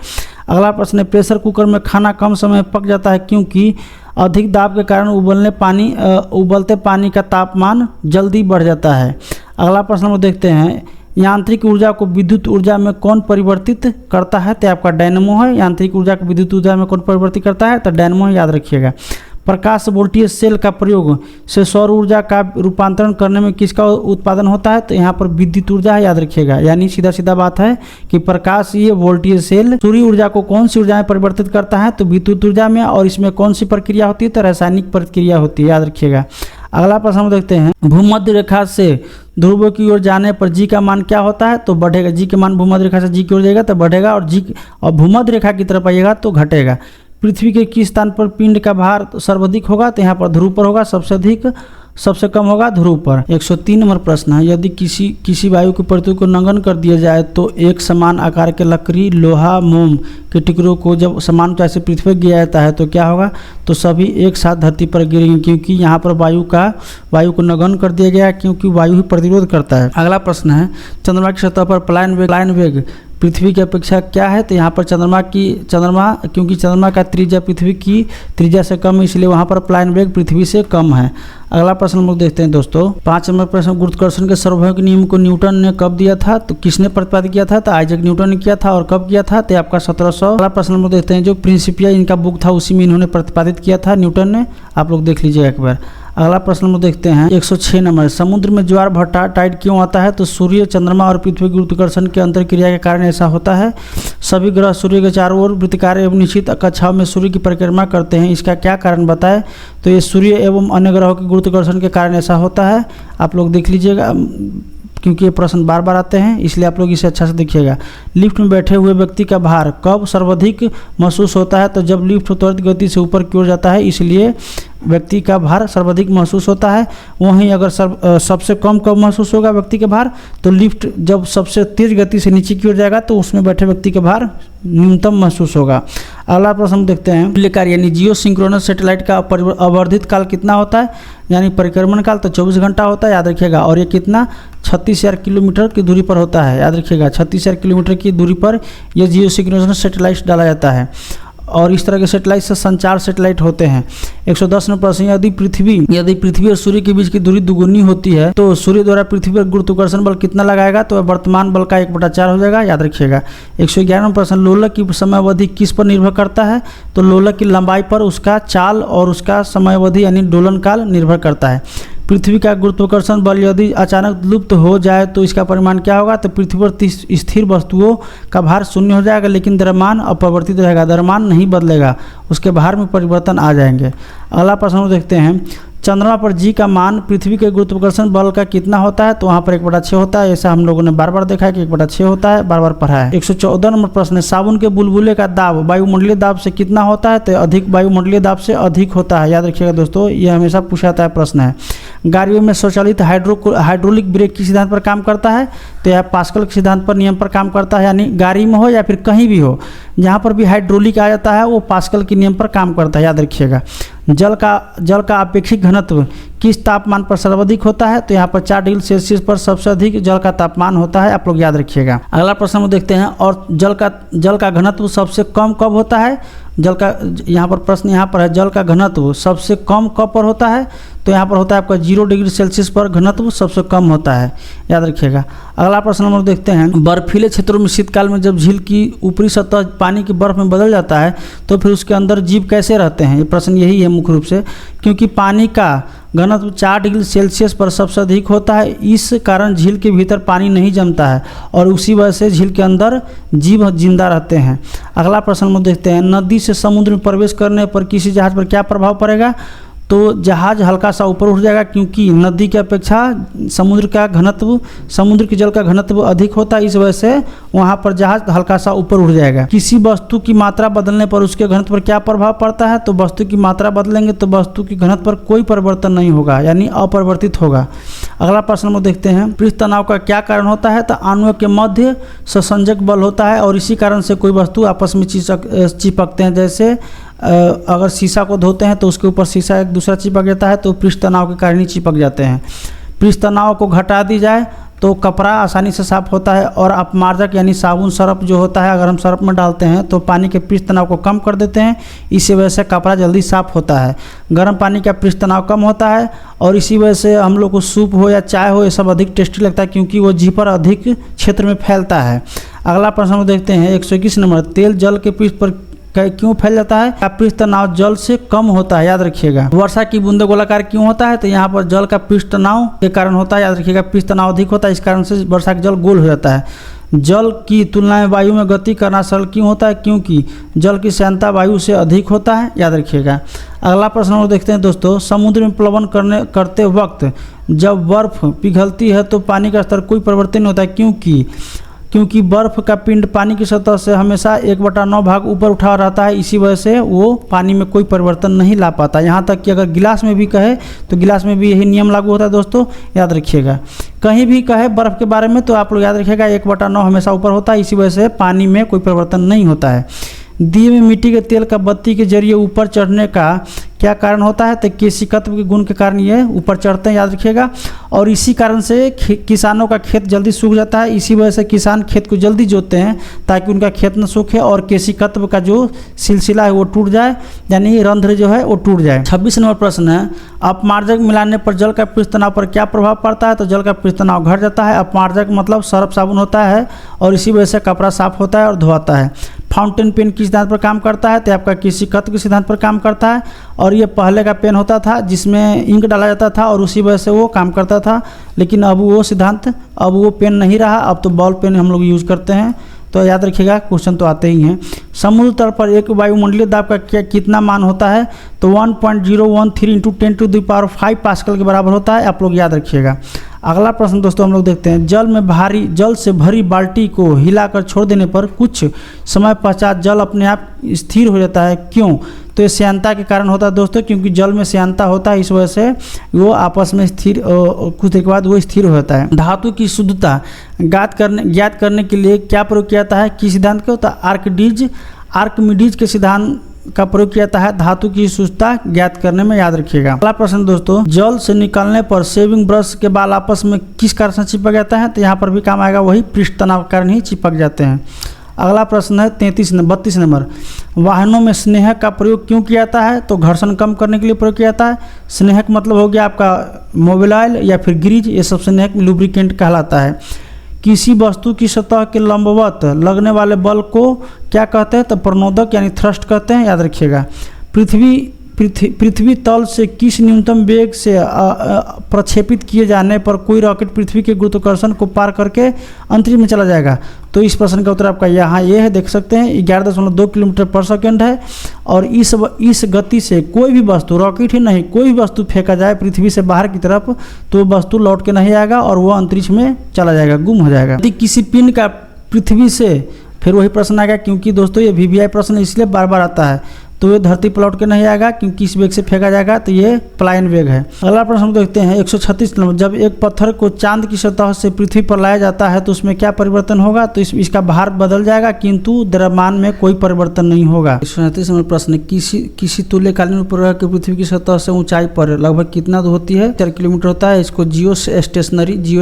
अगला प्रश्न है, प्रेशर कुकर में खाना कम समय में पक जाता है क्योंकि अधिक दाब के कारण उबलते पानी का तापमान जल्दी बढ़ जाता है। अगला प्रश्न हम देखते हैं, यांत्रिक ऊर्जा को विद्युत ऊर्जा में कौन परिवर्तित करता है, तो आपका डायनेमो है। यांत्रिक ऊर्जा को विद्युत ऊर्जा में कौन परिवर्तित करता है, तो डायनेमो, याद रखिएगा। प्रकाश वोल्टेज सेल का प्रयोग से सौर ऊर्जा का रूपांतरण करने में किसका उत्पादन होता है, तो यहाँ पर विद्युत ऊर्जा है, याद रखिएगा। यानी सीधा सीधा बात है कि प्रकाश ये वोल्टेज सेल सूर्य ऊर्जा को कौन सी ऊर्जा में परिवर्तित करता है, तो विद्युत ऊर्जा में। और इसमें कौन सी प्रक्रिया होती है, तो रासायनिक प्रक्रिया होती है, याद रखिएगा। अगला प्रश्न हम देखते हैं, भूमध्य रेखा से ध्रुव की ओर जाने पर जी का मान क्या होता है, तो बढ़ेगा। जी के मान भूमध्य रेखा से जी की ओर जाएगा तो बढ़ेगा, और भूमध्य रेखा की तरफ आइएगा तो घटेगा। पृथ्वी के किस स्थान पर पिंड का भार सर्वाधिक होगा, तो यहाँ पर ध्रुव पर होगा, सबसे अधिक सबसे कम होगा ध्रुव पर। 103 नंबर प्रश्न है, यदि किसी वायु की परतों को नंगन कर दिया जाए तो एक समान आकार के लकड़ी, लोहा, मोम के टुकड़ों को जब समान ऊंचाई से पृथ्वी गिराया जाता है तो क्या होगा, तो सभी एक साथ धरती पर गिरेंगे क्योंकि यहाँ पर वायु को नगन कर दिया गया क्योंकि वायु ही प्रतिरोध करता है। अगला प्रश्न है, चंद्रमा की सतह पर पलायन वेग पृथ्वी की अपेक्षा क्या है, तो यहाँ पर चंद्रमा क्योंकि चंद्रमा का त्रिज्या पृथ्वी की त्रिज्या से कम है, इसलिए वहाँ पर पलायन वेग पृथ्वी से कम है। अगला प्रश्न हम लोग देखते हैं दोस्तों 5 नंबर प्रश्न, गुरुत्वाकर्षण के सार्वभौमिक नियम को न्यूटन ने कब दिया था, तो किसने प्रतिपादित किया था, तो आइजैक न्यूटन ने किया था। और कब किया था, तो आपका 1700। अगला प्रश्न हम लोग देखते हैं जो प्रिंसिपिया इनका बुक था उसी में इन्होंने प्रतिपादित किया था न्यूटन ने, आप लोग देख लीजिएगा एक बार। अगला प्रश्न हम लोग देखते हैं 106 नंबर, समुद्र में ज्वार भाटा टाइड क्यों आता है, तो सूर्य, चंद्रमा और पृथ्वी की गुरुत्वाकर्षण के अंतर क्रिया के कारण ऐसा होता है। सभी ग्रह सूर्य के चारों ओर वृत्ताकार एवं निश्चित कक्षाओं में सूर्य की परिक्रमा करते हैं, इसका क्या कारण बताएं, तो ये सूर्य एवं अन्य ग्रहों के गुरुत्वाकर्षण के कारण ऐसा होता है। आप लोग देख लीजिएगा क्योंकि ये प्रश्न बार बार आते हैं, इसलिए आप लोग इसे अच्छा से देखिएगा। लिफ्ट में बैठे हुए व्यक्ति का भार कब सर्वाधिक महसूस होता है, तो जब लिफ्ट त्वरित गति से ऊपर की ओर जाता है, इसलिए व्यक्ति का भार सर्वाधिक महसूस होता है। वहीं अगर सबसे कम कब महसूस होगा व्यक्ति के भार, तो लिफ्ट जब सबसे तेज गति से नीचे की ओर जाएगा तो उसमें बैठे व्यक्ति का भार न्यूनतम महसूस होगा। अगला प्रश्न हम देखते हैं तुल्यकार्य यानी जियो सिंक्रोनस सैटेलाइट का अवर्धित काल कितना होता है, यानी परिक्रमण काल, तो 24 घंटा होता है, याद रखिएगा। और ये कितना 36,000 किलोमीटर की दूरी पर होता है, याद रखिएगा 36,000 किलोमीटर की दूरी पर यह जियो सिंक्रोनस सैटेलाइट डाला जाता है। और इस तरह के सैटेलाइट से संचार सैटेलाइट होते हैं। 110 नंबर प्रश्न, यदि पृथ्वी और सूर्य के बीच की दूरी दुगुनी होती है तो सूर्य द्वारा पृथ्वी पर गुरुत्वाकर्षण बल कितना लगाएगा, तो वर्तमान बल का 1/4 हो जाएगा, याद रखिएगा। 111 नंबर प्रश्न, लोलक की समयावधि किस पर निर्भर करता है, तो लोलक की लंबाई पर उसका चाल और उसका समयावधि यानी दोलन काल निर्भर करता है। पृथ्वी का गुरुत्वाकर्षण बल यदि अचानक लुप्त हो जाए तो इसका परिमाण क्या होगा, तो पृथ्वी पर स्थिर वस्तुओं का भार 0 हो जाएगा, लेकिन द्रव्यमान अपरिवर्तित रहेगा, द्रव्यमान नहीं बदलेगा, उसके भार में परिवर्तन आ जाएंगे। अगला प्रश्न हम देखते हैं चंद्रमा पर जी का मान पृथ्वी के गुरुत्वाकर्षण बल का कितना होता है, तो वहाँ पर 1/6 होता है। ऐसा हम लोगों ने बार बार देखा है कि 1/6 होता है, बार बार पढ़ा है। 114 नंबर प्रश्न है साबुन के बुलबुले का दाब वायुमंडलीय दाब से कितना होता है, तो अधिक वायुमंडलीय दाब से अधिक होता है, याद रखिएगा दोस्तों, ये हमेशा पूछा जाता है प्रश्न है। गाड़ियों में स्वचालित हाइड्रोलिक ब्रेक किस सिद्धांत पर काम करता है, तो यह पास्कल के सिद्धांत पर नियम पर काम करता है, यानी गाड़ी में हो या फिर कहीं भी हो जहाँ पर भी हाइड्रोलिक आ जाता है वो पास्कल के नियम पर काम करता है, याद रखिएगा। जल का अपेक्षिक घनत्व किस तापमान पर सर्वाधिक होता है, तो यहाँ पर 4 डिग्री सेल्सियस पर सबसे अधिक जल का तापमान होता है, आप लोग याद रखिएगा। अगला प्रश्न हम देखते हैं और जल का घनत्व सबसे कम कब होता है, यहाँ पर प्रश्न यहाँ पर है जल का घनत्व सबसे कम कब पर होता है, तो यहाँ पर होता है आपका 0 डिग्री सेल्सियस पर घनत्व सबसे कम होता है, याद रखिएगा। अगला प्रश्न हम लोग देखते हैं बर्फीले क्षेत्रों में शीतकाल में जब झील की ऊपरी सतह पानी की बर्फ में बदल जाता है तो फिर उसके अंदर जीव कैसे रहते हैं, ये प्रश्न यही है मुख्य रूप से, क्योंकि पानी का घनत्व 4 डिग्री सेल्सियस पर सबसे अधिक होता है, इस कारण झील के भीतर पानी नहीं जमता है और उसी वजह से झील के अंदर जीव जिंदा रहते हैं। अगला प्रश्न हम देखते हैं नदी से समुद्र में प्रवेश करने पर किसी जहाज पर क्या प्रभाव पड़ेगा, तो जहाज हल्का सा ऊपर उठ जाएगा, क्योंकि नदी की अपेक्षा समुद्र के जल का घनत्व अधिक होता है, इस वजह से वहाँ पर जहाज हल्का सा ऊपर उठ जाएगा। किसी वस्तु की मात्रा बदलने पर उसके घनत्व पर क्या प्रभाव पड़ता है, तो वस्तु की मात्रा बदलेंगे तो वस्तु की घनत्व पर कोई परिवर्तन नहीं होगा, यानी अपरिवर्तित होगा। अगला प्रश्न हम देखते हैं पृष्ठ तनाव का क्या कारण होता है, तो अणुओं के मध्य संसंजक बल होता है और इसी कारण से कोई वस्तु आपस में चिपकते हैं। जैसे अगर शीशा को धोते हैं तो उसके ऊपर शीशा एक दूसरा चिपक जाता है, तो पृष्ठ तनाव के कारण ही चिपक जाते हैं। पृष्ठ तनाव को घटा दी जाए तो कपड़ा आसानी से साफ होता है और अपमार्जक यानी साबुन सर्फ जो होता है अगर हम सर्फ में डालते हैं तो पानी के पृष्ठ तनाव को कम कर देते हैं, इसी वजह से कपड़ा जल्दी साफ होता है। गर्म पानी का पृष्ठ तनाव कम होता है और इसी वजह से हम लोग को सूप हो या चाय हो ये सब अधिक टेस्टी लगता है, क्योंकि वो जीभ पर अधिक क्षेत्र में फैलता है। अगला प्रश्न हम देखते हैं 121 नंबर तेल जल के पृष्ठ पर क्यों फैल जाता है, पृष्ठ तनाव जल से कम होता है, याद रखिएगा। वर्षा की बूंदे गोलाकार क्यों होता है, तो यहाँ पर जल का पृष्ठ तनाव के कारण होता है, याद रखिएगा। पृष्ठ तनाव अधिक होता है, इस कारण से वर्षा का जल गोल हो जाता है। जल की तुलना में वायु में गति करना सरल क्यों होता है, क्योंकि जल की श्यानता वायु से अधिक होता है, याद रखिएगा। अगला प्रश्न हम देखते हैं दोस्तों समुद्र में प्लवन करते वक्त जब बर्फ पिघलती है तो पानी का स्तर कोई परिवर्तन नहीं होता है, क्योंकि बर्फ का पिंड पानी की सतह से हमेशा 1/9 भाग ऊपर उठा रहता है, इसी वजह से वो पानी में कोई परिवर्तन नहीं ला पाता। यहाँ तक कि अगर गिलास में भी कहे तो गिलास में भी यही नियम लागू होता है दोस्तों, याद रखिएगा। कहीं भी कहे बर्फ़ के बारे में तो आप लोग याद रखिएगा 1/9 हमेशा ऊपर होता है, इसी वजह से पानी में कोई परिवर्तन नहीं होता है। दिए में मिट्टी के तेल का बत्ती के जरिए ऊपर चढ़ने का क्या कारण होता है? तो केशिकत्व के गुण के कारण ये ऊपर चढ़ते हैं, याद रखिएगा। और इसी कारण से किसानों का खेत जल्दी सूख जाता है। इसी वजह से किसान खेत को जल्दी जोतते हैं ताकि उनका खेत न सूखे और केशिकत्व का जो सिलसिला है वो टूट जाए, यानी रंध्र जो है वो टूट जाए। 26 नंबर प्रश्न है, अपमार्जक मिलाने पर जल का पृष्ठ तनाव पर क्या प्रभाव पड़ता है? तो जल का पृष्ठ तनाव घट जाता है। अपमार्जक मतलब सर्फ साबुन होता है और इसी वजह से कपड़ा साफ होता है और धोता है। फाउंटेन पेन किस सिद्धांत पर काम करता है? तो आपका केशिकत्व के सिद्धांत पर काम करता है। और ये पहले का पेन होता था जिसमें इंक डाला जाता था और उसी वजह से वो काम करता था, लेकिन अब वो सिद्धांत, अब वो पेन नहीं रहा, अब तो बॉल पेन हम लोग यूज करते हैं। तो याद रखिएगा, क्वेश्चन तो आते ही हैं। समुद्र तल पर एक वायुमंडलीय दाब का कितना मान होता है? तो 1.013 × 10⁵ पास्कल के बराबर होता है, आप लोग याद रखिएगा। अगला प्रश्न दोस्तों हम लोग देखते हैं, जल से भरी बाल्टी को हिलाकर छोड़ देने पर कुछ समय पश्चात जल अपने आप स्थिर हो जाता है, क्यों? तो ये श्यानता के कारण होता है दोस्तों, क्योंकि जल में श्यानता होता है, इस वजह से वो आपस में स्थिर, कुछ देर के बाद वो स्थिर हो जाता है। धातु की शुद्धता ज्ञात करने के लिए क्या प्रयोग किया जाता है? किस सिद्धांत का? तो आर्किमिडीज के सिद्धांत का प्रयोग किया जाता है धातु की शुद्धता ज्ञात करने में, याद रखिएगा। अगला प्रश्न दोस्तों, जल से निकलने पर शेविंग ब्रश के बाल आपस में किस कारण से चिपक जाते हैं? तो यहाँ पर भी काम आएगा, वही पृष्ठ तनाव के कारण ही चिपक जाते हैं। अगला प्रश्न है 32 नंबर, वाहनों में स्नेहक का प्रयोग क्यों किया जाता है? तो घर्षण कम करने के लिए प्रयोग किया जाता है। स्नेहक मतलब हो गया आपका मोबिल ऑयल या फिर ग्रीज, ये सब स्नेहक लुब्रिकेंट कहलाता है। किसी वस्तु की सतह के लंबवत लगने वाले बल को क्या कहते हैं? तो प्रणोदक यानी थ्रस्ट कहते हैं, याद रखिएगा। पृथ्वी तल से किस न्यूनतम वेग से प्रक्षेपित किए जाने पर कोई रॉकेट पृथ्वी के गुरुत्वाकर्षण को पार करके अंतरिक्ष में चला जाएगा? तो इस प्रश्न का उत्तर आपका यहाँ ये है, देख सकते हैं 11.2 किलोमीटर पर सेकेंड है। और इस गति से कोई भी वस्तु, रॉकेट ही नहीं, कोई भी वस्तु फेंका जाए पृथ्वी से बाहर की तरफ तो वस्तु लौट के नहीं आएगा और वो अंतरिक्ष में चला जाएगा, गुम हो जाएगा। यदि किसी पिंड का पृथ्वी से, फिर वही प्रश्न आएगा, क्योंकि दोस्तों ये VVI प्रश्न इसलिए बार बार आता है, तो ये धरती पर लौट के नहीं आएगा क्योंकि इस वेग से फेंका जाएगा, तो ये पलायन वेग है। अगला प्रश्न हम देखते हैं 136 नंबर, जब एक पत्थर को चांद की सतह से पृथ्वी पर लाया जाता है तो उसमें क्या परिवर्तन होगा? तो इसका भार बदल जाएगा किंतु द्रव्यमान में कोई परिवर्तन नहीं होगा। 137 नंबर प्रश्न, किसी तुल्यकालीन उपग्रह की पृथ्वी की सतह से ऊंचाई पर लगभग कितना दूर होती है? 4 किलोमीटर होता है। इसको जियो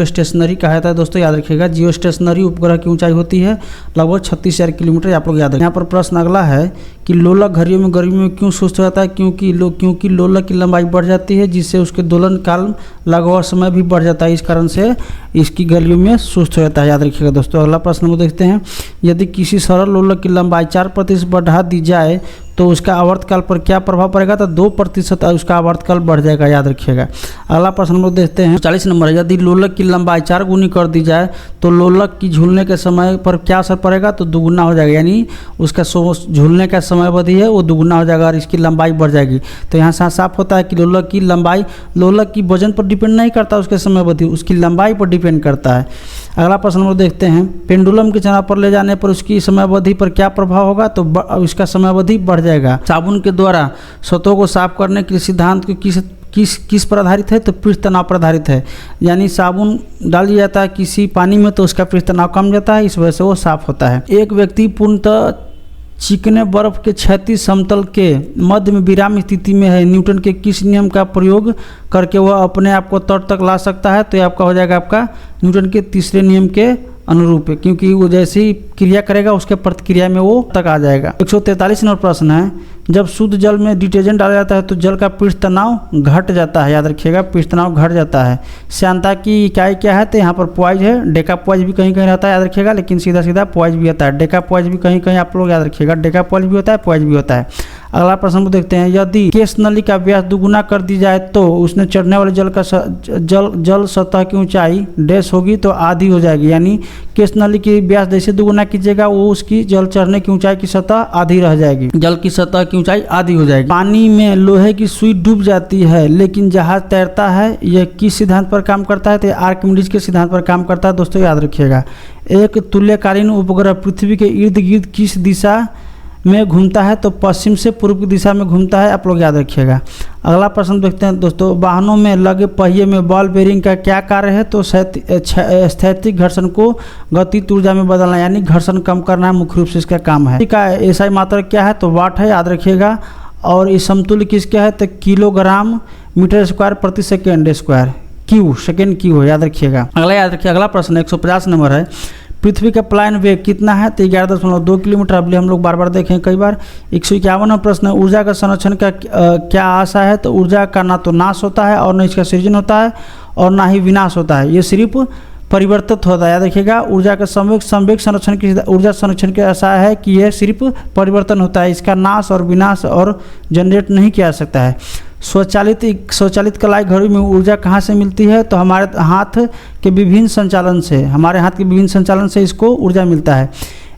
स्टेशनरी कहा जाता है दोस्तों, याद रखिएगा। जियो स्टेशनरी उपग्रह की ऊंचाई होती है लगभग 36,000 किलोमीटर, आप लोग याद रखें। यहाँ पर प्रश्न अगला है कि लोलक घड़ियों में गर्मी में क्यों सुस्त हो जाता है? क्योंकि लोलक की लंबाई बढ़ जाती है, जिससे उसके दोलन काल लगभग समय भी बढ़ जाता है, इस कारण से इसकी घड़ियों में सुस्त हो जाता है, याद रखिएगा दोस्तों। अगला प्रश्न वो देखते हैं, यदि किसी सरल लोलक की लंबाई 4% बढ़ा दी जाए तो उसका आवर्तकाल पर क्या प्रभाव पड़ेगा? तो 2% उसका आवर्तकाल बढ़ जाएगा, याद रखिएगा। अगला प्रश्न हम लोग देखते हैं 40 नंबर, यदि लोलक की लंबाई 4 गुनी कर दी जाए तो लोलक की झूलने के समय पर क्या असर पड़ेगा? तो दुगुना हो जाएगा, यानी उसका झूलने का समय अवधि है वो दुगुना हो जाएगा और इसकी लंबाई बढ़ जाएगी। तो यहाँ से साफ होता है कि लोलक की लंबाई लोलक की वजन पर डिपेंड नहीं करता, उसके समय अवधि उसकी लंबाई पर डिपेंड करता है। अगला प्रश्न हम लोग देखते हैं, पेंडुलम की चाल पर ले जाने पर उसकी समय अवधि पर क्या प्रभाव होगा? तो उसका समय अवधि बढ़ जाएगा। साबुन के द्वारा सतहों को साफ करने के सिद्धांत को किस पर आधारित है? तो पृष्ठ तनाव पर आधारित है, यानी साबुन डाल दिया जाता है किसी पानी में तो उसका पृष्ठ तनाव कम जाता है, इस वजह से वो साफ होता है। एक व्यक्ति पूर्णतः चिकने बर्फ के क्षैतिज समतल के मध्य में विराम स्थिति में है, न्यूटन के किस नियम का प्रयोग करके वह अपने आप को तट तक ला सकता है? तो ये आपका हो जाएगा आपका न्यूटन के तीसरे नियम के अनुरूप है, क्योंकि वो जैसी क्रिया करेगा उसके प्रतिक्रिया में वो तक आ जाएगा। 143 नंबर प्रश्न है, जब शुद्ध जल में डिटर्जेंट डाला जाता है तो जल का पृष्ठ तनाव घट जाता है, याद रखिएगा, पृष्ठ तनाव घट जाता है। श्यानता की इकाई क्या है? तो यहाँ पर पॉइज है, डेका पॉइज भी कहीं कहीं रहता है, याद रखिएगा, लेकिन सीधा पॉइज भी आता है। डेका पॉइज भी कहीं कहीं आप लोग याद रखिएगा, डेका पॉइज भी होता है, पॉइज भी होता है। अगला प्रश्न को देखते हैं, यदि केश नली का व्यास दुगुना कर दी जाए तो उसने चढ़ने वाले जल सतह की ऊंचाई डैश होगी तो आधी हो जाएगी, यानी केश नली की व्यास जैसे दुगुना कीजिएगा वो उसकी जल चढ़ने की ऊंचाई की सतह आधी रह जाएगी, जल की सतह की ऊंचाई आधी हो जाएगी। पानी में लोहे की सुई डूब जाती है लेकिन जहाज तैरता है, यह किस सिद्धांत पर काम करता है? तो आर्किमिडीज के सिद्धांत पर काम करता है दोस्तों, याद रखिएगा। एक तुल्यकालीन उपग्रह पृथ्वी के इर्द गिर्द किस दिशा में घूमता है तो पश्चिम से पूर्व की दिशा में घूमता है, आप लोग याद रखिएगा। अगला प्रश्न देखते हैं दोस्तों, वाहनों में लगे पहिए में बॉल बेरिंग का क्या कार्य है? तो स्थैतिक घर्षण को गतिज ऊर्जा में बदलना, यानी घर्षण कम करना मुख्य रूप से इसका काम है। इसका एसआई मात्रक क्या है? तो वाट है, याद रखिएगा। और इस समतुल्य किसका है? तो किलोग्राम मीटर स्क्वायर प्रति second square, Q second Q है, याद रखिएगा। अगला याद रखिए, अगला प्रश्न 150 नंबर है, पृथ्वी का प्लायन वेग कितना है? तो 11.2 किलोमीटर। अभी हम लोग बार बार देखें कई बार। 151 प्रश्न है, ऊर्जा का संरक्षण का क्या आशा है? तो ऊर्जा का ना तो नाश होता है और न इसका सृजन होता है और ना ही विनाश होता है, ये सिर्फ परिवर्तित होता है, याद रखिएगा। ऊर्जा का संवेग संरक्षण की ऊर्जा संरक्षण की आशा है कि यह सिर्फ परिवर्तन होता है, इसका नाश और विनाश और जनरेट नहीं किया जा सकता है। स्वचालित कलाई घड़ी में ऊर्जा कहाँ से मिलती है? तो हमारे हाथ के विभिन्न संचालन से इसको ऊर्जा मिलता है।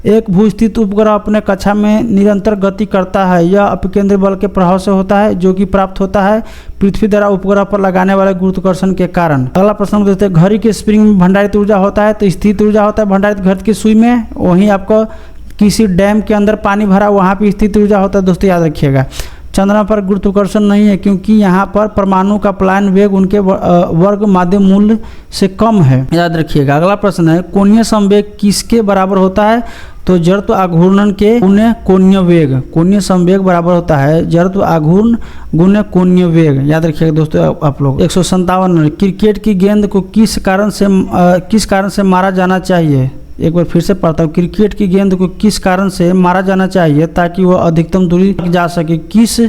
एक भूस्थित उपग्रह अपने कक्षा में निरंतर गति करता है, यह अपकेंद्री बल के प्रभाव से होता है जो कि प्राप्त होता है पृथ्वी द्वारा उपग्रह पर लगाने वाले गुरुत्वाकर्षण के कारण। अगला प्रश्न देखते हैं, घड़ी के स्प्रिंग में भंडारित ऊर्जा होता है, तो स्थित ऊर्जा होता है भंडारित घड़ी की सुई में। वहीं आपको किसी डैम के अंदर पानी भरा, वहाँ पर स्थित ऊर्जा होता है, दोस्तों याद रखिएगा। चंद्रमा पर गुरुत्वाकर्षण नहीं है क्योंकि यहाँ पर परमाणु का प्लायन वेग उनके वर्ग माध्यम मूल्य से कम है, याद रखिएगा। अगला प्रश्न है, कोणीय संवेग किसके बराबर होता है? तो जड़त्व आघूर्ण के गुणे कोणीय वेग। कोणीय संवेग बराबर होता है जड़त्व आघूर्ण गुणे कोणीय वेग, याद रखिएगा दोस्तों आप लोग। 157 क्रिकेट की गेंद को किस कारण से मारा जाना चाहिए? एक बार फिर से पढ़ता हूँ, क्रिकेट की गेंद को किस कारण से मारा जाना चाहिए ताकि वह अधिकतम दूरी तक जा सके? किस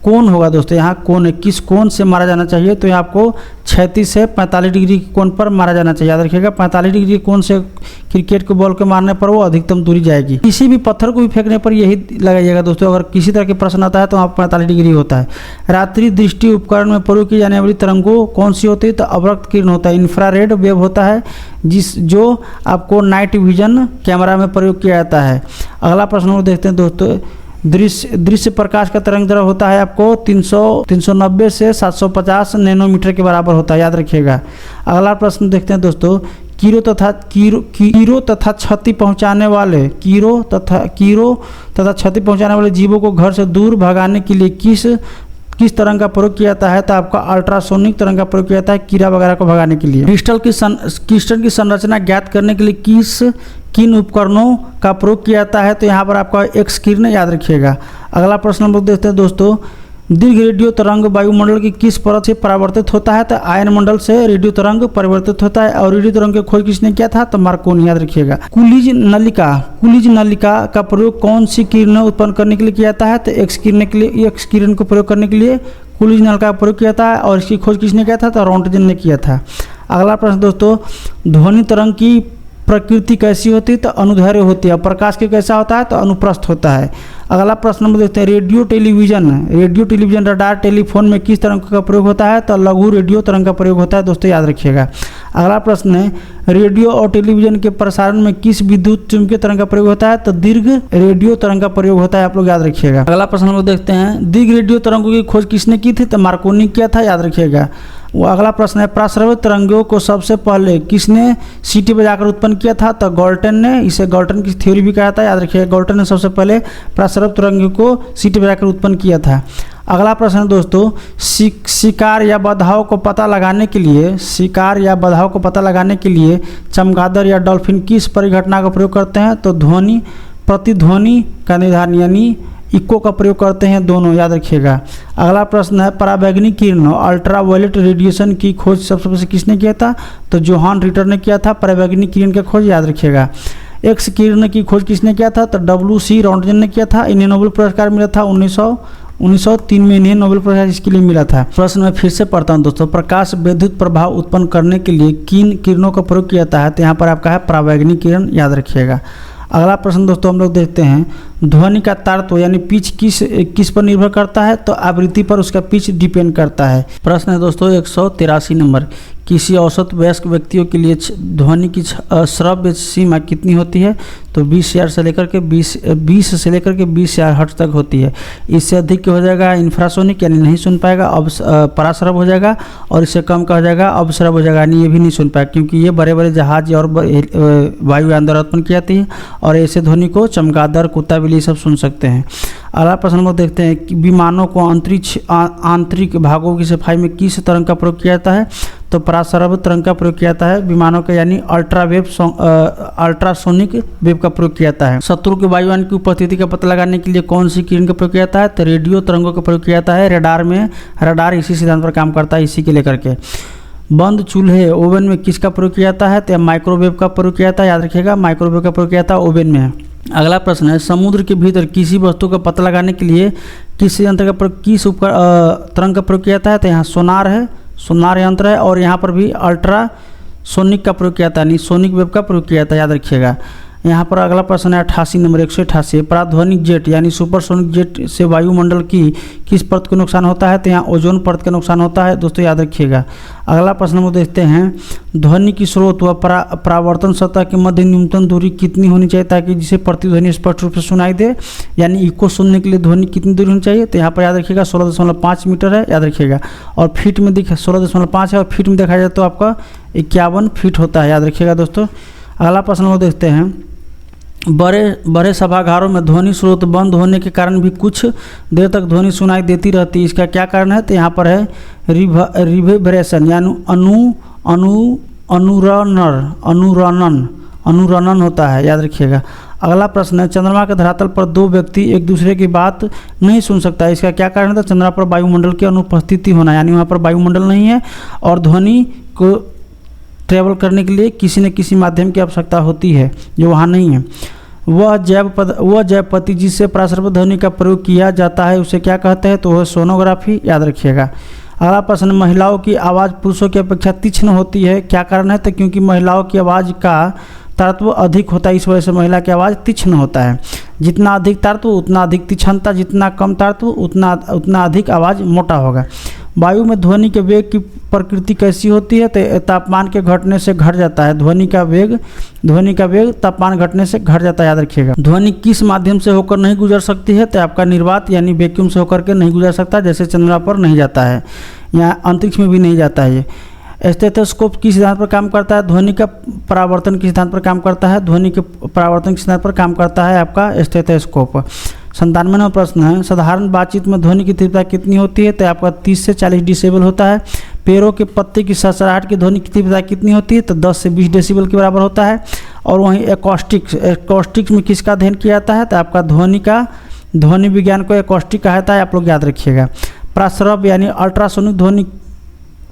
कोण होगा दोस्तों, यहाँ कोण है, किस कोण से मारा जाना चाहिए? तो यहाँ आपको 36 से 45 डिग्री के कोण पर मारा जाना चाहिए, याद रखिएगा। 45 डिग्री के कोण से क्रिकेट को बॉल के मारने पर वो अधिकतम दूरी जाएगी। किसी भी पत्थर को भी फेंकने पर यही लगाइएगा दोस्तों, अगर किसी तरह के प्रश्न आता है तो वहाँ 45 डिग्री होता है। रात्रि दृष्टि उपकरण में प्रयोग की जाने वाली तरंगों कौन सी होती है? तो अवरक्त किरण होता है, इंफ्रारेड वेव होता है, जो आपको नाइट विजन कैमरा में प्रयोग किया जाता है। अगला प्रश्न हम देखते हैं दोस्तों, दृश्य प्रकाश का तरंग दैर्घ्य होता है आपको 390 से 750 नैनोमीटर के बराबर होता है, याद रखिएगा। अगला प्रश्न देखते हैं दोस्तों, कीड़ों तथा क्षति पहुंचाने वाले जीवों को घर से दूर भगाने के लिए किस तरंग का प्रयोग किया जाता है? तो आपका अल्ट्रासोनिक तरंग का प्रयोग किया जाता है कीड़ा वगैरह को भगाने के लिए। क्रिस्टल की संरचना ज्ञात करने के लिए किन उपकरणों का प्रयोग किया जाता है? तो यहाँ पर आपका एक्स किरण, याद रखिएगा। अगला प्रश्न हम लोग देखते हैं दोस्तों, दीर्घ रेडियो तरंग वायुमंडल की किस परत से परावर्तित होता है? तो आयन मंडल से रेडियो तरंग परिवर्तित होता है। और रेडियो तरंग की खोज किसने किया था? तो मार्कोनी, याद रखिएगा। कुलिज नलिका का प्रयोग कौन सी किरणें उत्पन्न करने के लिए किया जाता है? तो एक्स किरण को प्रयोग करने के लिए कुलिज नलिका का प्रयोग किया था। और इसकी खोज किसने किया था? तो रोंटगेन ने किया था। अगला प्रश्न दोस्तों, ध्वनि तरंग की प्रकृति कैसी होती है? तो अनुदैर्घ्य होती है। प्रकाश के कैसा होता है? तो अनुप्रस्थ होता है। अगला प्रश्न में देखते हैं, रेडियो टेलीविजन रडार टेलीफोन में किस तरंग का प्रयोग होता है? तो लघु रेडियो तरंग का प्रयोग होता है, दोस्तों याद रखिएगा। अगला प्रश्न है, रेडियो और टेलीविजन के प्रसारण में किस विद्युत चुंबकीय तरंग का प्रयोग होता है? तो दीर्घ रेडियो तरंग का प्रयोग होता है, आप लोग याद रखिएगा। अगला प्रश्न हम लोग देखते हैं, दीर्घ रेडियो तरंगों की खोज किसने की थी? तो मार्कोनी किया था, याद रखिएगा। वो अगला प्रश्न है, प्राश्रव्य तरंगों को सबसे पहले किसने सीटी बजाकर उत्पन्न किया था? तो गॉल्टन ने। इसे गॉल्टन की थ्योरी भी कहा था, याद रखिएगा। गॉल्टन ने सबसे पहले प्राश्रव्य तरंगों को सीटी बजाकर उत्पन्न किया था। अगला प्रश्न है दोस्तों, शिकार या बाधाओं को पता लगाने के लिए चमगादड़ या डॉल्फिन किस परिघटना का प्रयोग करते हैं? तो प्रतिध्वनि का निर्धारण यानी इको का प्रयोग करते हैं, दोनों याद रखिएगा। अगला प्रश्न है, पराबैंगनी किरणों अल्ट्रावायलेट रेडिएशन की खोज सबसे पहले किसने किया था? तो जोहान रिटर ने किया था पराबैंगनी किरण की खोज, याद रखिएगा। एक्स किरण की खोज किसने किया था? तो WC रोंटगेन ने किया था। इन्हें नोबेल पुरस्कार मिला था 1903 में, इन्हें नोबेल पुरस्कार इसके लिए मिला था। प्रश्न मैं फिर से पढ़ता हूं दोस्तों, प्रकाश विद्युत प्रभाव उत्पन्न करने के लिए किन किरणों का प्रयोग किया जाता है? तो यहाँ पर आपका है पराबैंगनी किरण, याद रखिएगा। अगला प्रश्न दोस्तों हम लोग देखते हैं, ध्वनि का तारत्व यानी पिच किस पर निर्भर करता है? तो आवृत्ति पर उसका पिच डिपेंड करता है। प्रश्न है दोस्तों 183 नंबर, किसी औसत वयस्क व्यक्तियों के लिए ध्वनि की श्रव्य सीमा कितनी होती है? तो 20,000 से लेकर के 20,000 हर्ट्ज तक होती है। इससे अधिक हो जाएगा इंफ्रासोनिक यानी नहीं सुन पाएगा, अब पराश्रव हो जाएगा। और इससे कम का हो जाएगा अवश्रव हो जाएगा यानी ये भी नहीं सुन पाएगा, क्योंकि ये बड़े बड़े जहाज और वायुयान द्वारा उत्पन्न की जाती है। और ऐसे ध्वनि को चमगादड़, कुत्ता, बिल्ली लिए सब सुन सकते हैं। अगला प्रश्न हम लोग देखते हैं कि विमानों को अंतरिक्ष आंतरिक भागों की सफाई में किस तरंग का प्रयोग किया जाता है? तो पराश्रव्य तरंग का प्रयोग किया जाता है विमानों का, यानी अल्ट्रासोनिक वेव का प्रयोग किया जाता है। शत्रु के वायुयान की उपस्थिति का पता लगाने के लिए कौन सी किरण का प्रयोग किया जाता है? तो रेडियो तरंगों का प्रयोग किया जाता है। रडार इसी सिद्धांत पर काम करता है, इसी के लेकर के। बंद चूल्हे ओवन में किसका प्रयोग किया जाता है? तो माइक्रोवेव का प्रयोग किया जाता है, याद रखिएगा माइक्रोवेव का प्रयोग किया जाता है ओवन में। अगला प्रश्न है, समुद्र के भीतर किसी वस्तु का पता लगाने के लिए किस यंत्र का प्रयोग, किस तरंग का प्रयोग किया जाता है? तो यहाँ सोनार यंत्र है, और यहाँ पर भी अल्ट्रासोनिक का प्रयोग किया जाता है, यानी सोनिक वेव का प्रयोग किया जाता है, याद रखिएगा। यहाँ पर अगला प्रश्न है 88 नंबर 188, पराध्वनिक जेट यानी सुपरसोनिक जेट से वायुमंडल की किस परत को नुकसान होता है? तो यहाँ ओजोन परत का नुकसान होता है, दोस्तों याद रखिएगा। अगला प्रश्न हम देखते हैं, ध्वनि की स्रोत व परावर्तन सतह के मध्य न्यूनतम दूरी कितनी होनी चाहिए ताकि जिसे प्रतिध्वनि स्पष्ट रूप से सुनाई दे, यानी इको सुनने के लिए ध्वनि कितनी दूरी होनी चाहिए? तो यहाँ पर याद रखिएगा 16.5 मीटर है, याद रखिएगा। और फीट में 16.5 है, और फीट में देखा जाए तो आपका 51 फीट होता है, याद रखिएगा दोस्तों। अगला प्रश्न हम देखते हैं, बड़े सभागारों में ध्वनि स्रोत बंद होने के कारण भी कुछ देर तक ध्वनि सुनाई देती रहती है, इसका क्या कारण है? तो यहाँ पर है रिवर्बरेशन, यानी अनुरणन होता है, याद रखिएगा। अगला प्रश्न है, चंद्रमा के धरातल पर दो व्यक्ति एक दूसरे की बात नहीं सुन सकता है, इसका क्या कारण है? तो चंद्रमा पर वायुमंडल की अनुपस्थिति होना, यानी वहाँ पर वायुमंडल नहीं है और ध्वनि को ट्रेवल करने के लिए किसी न किसी माध्यम की आवश्यकता होती है जो वहाँ नहीं है। वह जैव पद्धति जिससे पराश्रव्य ध्वनि का प्रयोग किया जाता है उसे क्या कहते हैं? तो वह सोनोग्राफी, याद रखिएगा। अगला प्रश्न, महिलाओं की आवाज़ पुरुषों की अपेक्षा तीक्ष्ण होती है, क्या कारण है? तो क्योंकि महिलाओं की आवाज़ का तारत्व अधिक होता है, इस वजह से महिला की आवाज़ तीक्ष्ण होता है। जितना अधिक तारत्व उतना अधिक तीक्ष्णता, जितना कम तारत्व उतना अधिक आवाज़ मोटा होगा। वायु में ध्वनि के वेग की प्रकृति कैसी होती है? तो तापमान के घटने से घट जाता है, ध्वनि का वेग तापमान घटने से घट जाता है, याद रखिएगा। ध्वनि किस माध्यम से होकर नहीं गुजर सकती है? तो आपका निर्वात यानी वैक्यूम से होकर के नहीं गुजर सकता, जैसे चंद्रमा पर नहीं जाता है, यहाँ अंतरिक्ष में भी नहीं जाता है। ये स्टेथोस्कोप किस सिद्धांत पर काम करता है? ध्वनि का परावर्तन के सिद्धांत पर काम करता है, ध्वनि के परावर्तन के सिद्धांत पर काम करता है आपका स्टेथोस्कोप। 97वां प्रश्न है, साधारण बातचीत में ध्वनि की तीव्रता कितनी होती है? तो आपका 30 से 40 डेसिबल होता है। पेड़ों के पत्ते की सरसराहट की ध्वनि की तीव्रता कितनी होती है? तो 10 से 20 डेसिबल के बराबर होता है। और वहीं एकॉस्टिक्स में किसका अध्ययन किया जाता है? तो आपका ध्वनि विज्ञान को एकॉस्टिक कहता है, आप लोग याद रखिएगा। प्राश्रव्य यानी अल्ट्रासोनिक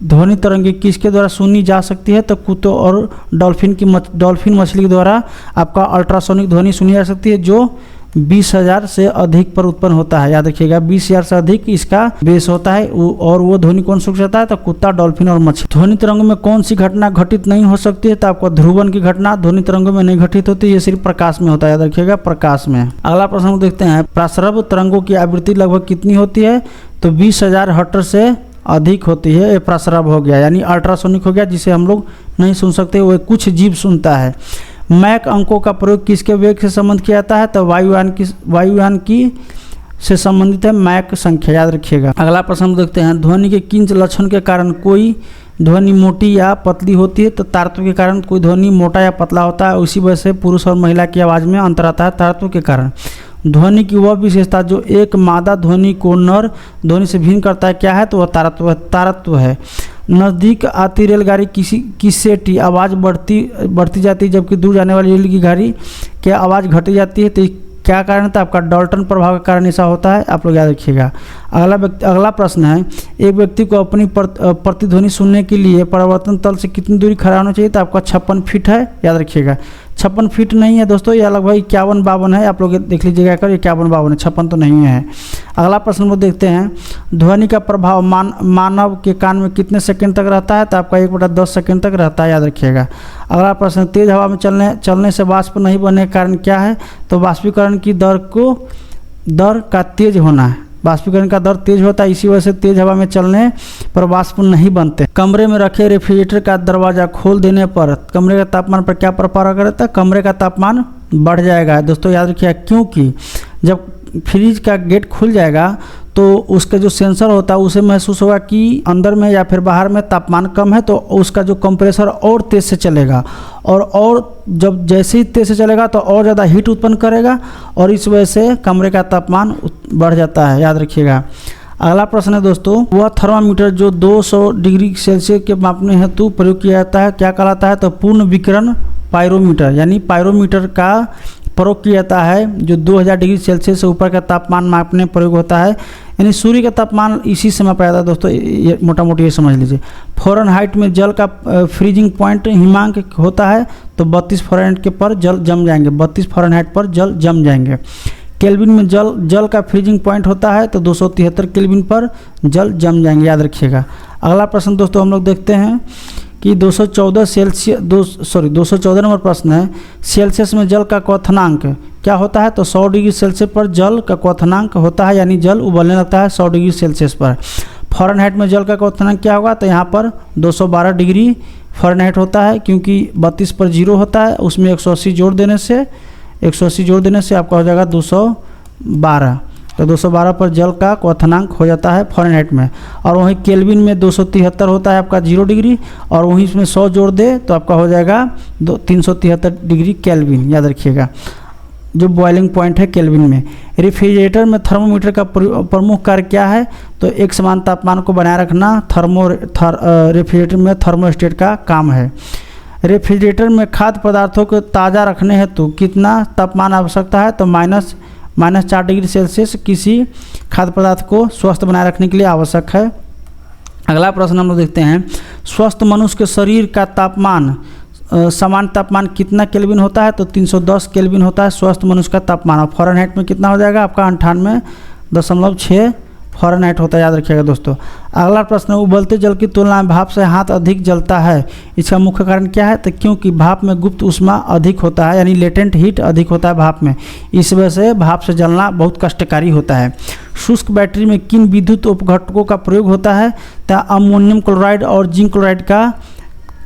ध्वनि तरंगे किसके द्वारा सुनी जा सकती है? तो कुत्तों और डॉल्फिन मछली के द्वारा आपका अल्ट्रासोनिक ध्वनि सुनी जा सकती है, जो 20,000 से अधिक पर उत्पन्न होता है, याद रखिएगा। 20,000 से अधिक इसका बेस होता है, और वो ध्वनि कौन सुन सकता है? तो कुत्ता, डॉल्फिन और मछली। ध्वनि तरंगों में कौन सी घटना घटित नहीं हो सकती है? तो आपको ध्रुवन की घटना ध्वनि तरंगों में नहीं घटित होती, ये सिर्फ प्रकाश में होता है, याद रखिएगा, प्रकाश में। अगला प्रश्न हम देखते हैं, प्राश्रव्य तरंगों की आवृत्ति लगभग कितनी होती है? तो 20,000 हर्ट्ज से अधिक होती है। ये प्राश्रव्य हो गया, यानी अल्ट्रासोनिक हो गया, जिसे हम लोग नहीं सुन सकते, वो कुछ जीव सुनता है। मैक अंकों का प्रयोग किसके वेग से संबंध किया जाता है? तो वायुयान की से संबंधित है मैक संख्या, याद रखिएगा। अगला प्रश्न हम देखते हैं, ध्वनि के किन लक्षण के कारण कोई ध्वनि मोटी या पतली होती है? तो तारत्व के कारण कोई ध्वनि मोटा या पतला होता है, उसी वजह से पुरुष और महिला की आवाज़ में अंतर आता है तारत्व के कारण। ध्वनि की वह विशेषता जो एक मादा ध्वनि को नर ध्वनि से भिन्न करता है, क्या है? तो वह तारत्व है। नज़दीक आती रेलगाड़ी की सेटी आवाज़ बढ़ती जाती है, जबकि दूर जाने वाली रेल की गाड़ी की आवाज़ घटी जाती है, तो क्या कारण था? आपका डाल्टन प्रभाव के कारण ऐसा होता है, आप लोग याद रखिएगा। अगला प्रश्न है, एक व्यक्ति को अपनी प्रतिध्वनि सुनने के लिए परावर्तन तल से कितनी दूरी खड़ा होना चाहिए? तो आपका 56 फीट है, याद रखिएगा। 56 फीट नहीं है दोस्तों, यह लगभग 51-52 है, आप लोग देख लीजिएगा कर, 51-52 है, 56 तो नहीं है। अगला प्रश्न वो देखते हैं, ध्वनि का प्रभाव मानव के कान में कितने सेकंड तक रहता है? तो आपका 1/10 सेकंड तक रहता है, याद रखिएगा। अगला प्रश्न, तेज हवा में चलने से वाष्प नहीं बनने का कारण क्या है? तो वाष्पीकरण की दर का तेज होना है, वाष्पीकरण का दर तेज होता है, इसी वजह से तेज हवा में चलने पर वाष्प नहीं बनते। कमरे में रखे रेफ्रिजरेटर का दरवाज़ा खोल देने पर कमरे का तापमान पर क्या प्रभाव रहता है? कमरे का तापमान बढ़ जाएगा, दोस्तों याद रखिए, क्योंकि जब फ्रिज का गेट खुल जाएगा तो उसका जो सेंसर होता है उसे महसूस होगा कि अंदर में या फिर बाहर में तापमान कम है, तो उसका जो कंप्रेसर और तेज़ से चलेगा और जब जैसे ही तेज़ से चलेगा तो और ज़्यादा हीट उत्पन्न करेगा और इस वजह से कमरे का तापमान बढ़ जाता है, याद रखिएगा। अगला प्रश्न है दोस्तों, वह थर्मामीटर जो 200 डिग्री सेल्सियस के मापने हेतु प्रयोग किया जाता है क्या कहलाता है? तो पूर्ण विकिरण पायरोमीटर, यानी पायरोमीटर का प्रयोग किया जाता है जो 2000 डिग्री सेल्सियस से ऊपर का तापमान मापने प्रयोग होता है, यानी सूर्य का तापमान इसी से मापा जाता है दोस्तों। ये मोटा मोटी ये समझ लीजिए। फ़ारेनहाइट में जल का फ्रीजिंग पॉइंट हिमांक होता है तो 32 फ़ारेनहाइट के पर जल जम जाएंगे, 32 फ़ारेनहाइट पर जल जम जाएंगे। केल्विन में जल का फ्रीजिंग पॉइंट होता है तो 273 केल्विन पर जल जम जाएंगे, याद रखिएगा। अगला प्रश्न दोस्तों हम लोग देखते हैं कि 214 नंबर प्रश्न है, सेल्सियस में जल का क्वथनांक क्या होता है? तो 100 डिग्री सेल्सियस पर जल का क्वथनांक होता है, यानी जल उबलने लगता है 100 डिग्री सेल्सियस पर। फ़ारेनहाइट में जल का क्वथनांक क्या होगा? तो यहाँ पर 212 डिग्री फ़ारेनहाइट होता है, क्योंकि 32 पर 0 होता है, उसमें 180 जोड़ देने से आपका हो जाएगा 212। तो 212 पर जल का क्वथनांक हो जाता है फ़ारेनहाइट में। और वहीं केल्विन में 273 होता है आपका 0 डिग्री, और वहीं इसमें 100 जोड़ दे तो आपका हो जाएगा 373 डिग्री केल्विन, याद रखिएगा, जो बॉइलिंग पॉइंट है केल्विन में। रेफ्रिजरेटर में थर्मोमीटर का प्रमुख कार्य क्या है? तो एक समान तापमान को बनाए रखना रेफ्रिजरेटर में थर्मोस्टेट का काम है। रेफ्रिजरेटर में खाद्य पदार्थों को ताज़ा रखने हेतु कितना तापमान आवश्यकता है? तो -4 डिग्री सेल्सियस किसी खाद्य पदार्थ को स्वस्थ बनाए रखने के लिए आवश्यक है। अगला प्रश्न हम लोग देखते हैं, स्वस्थ मनुष्य के शरीर का तापमान सामान्य तापमान कितना केल्विन होता है? तो 310 केल्विन होता है स्वस्थ मनुष्य का तापमान। और फ़ारेनहाइट में कितना हो जाएगा आपका? 98.6 फ़ारेनहाइट होता है, याद रखिएगा दोस्तों। अगला प्रश्न, उबलते जल की तुलना में भाप से हाथ अधिक जलता है, इसका मुख्य कारण क्या है? तो क्योंकि भाप में गुप्त ऊष्मा अधिक होता है, यानी लेटेंट हीट अधिक होता है भाप में, इस वजह से भाप से जलना बहुत कष्टकारी होता है। शुष्क बैटरी में किन विद्युत उपघटकों का प्रयोग होता है? तो अमोनियम क्लोराइड और जिंक क्लोराइड का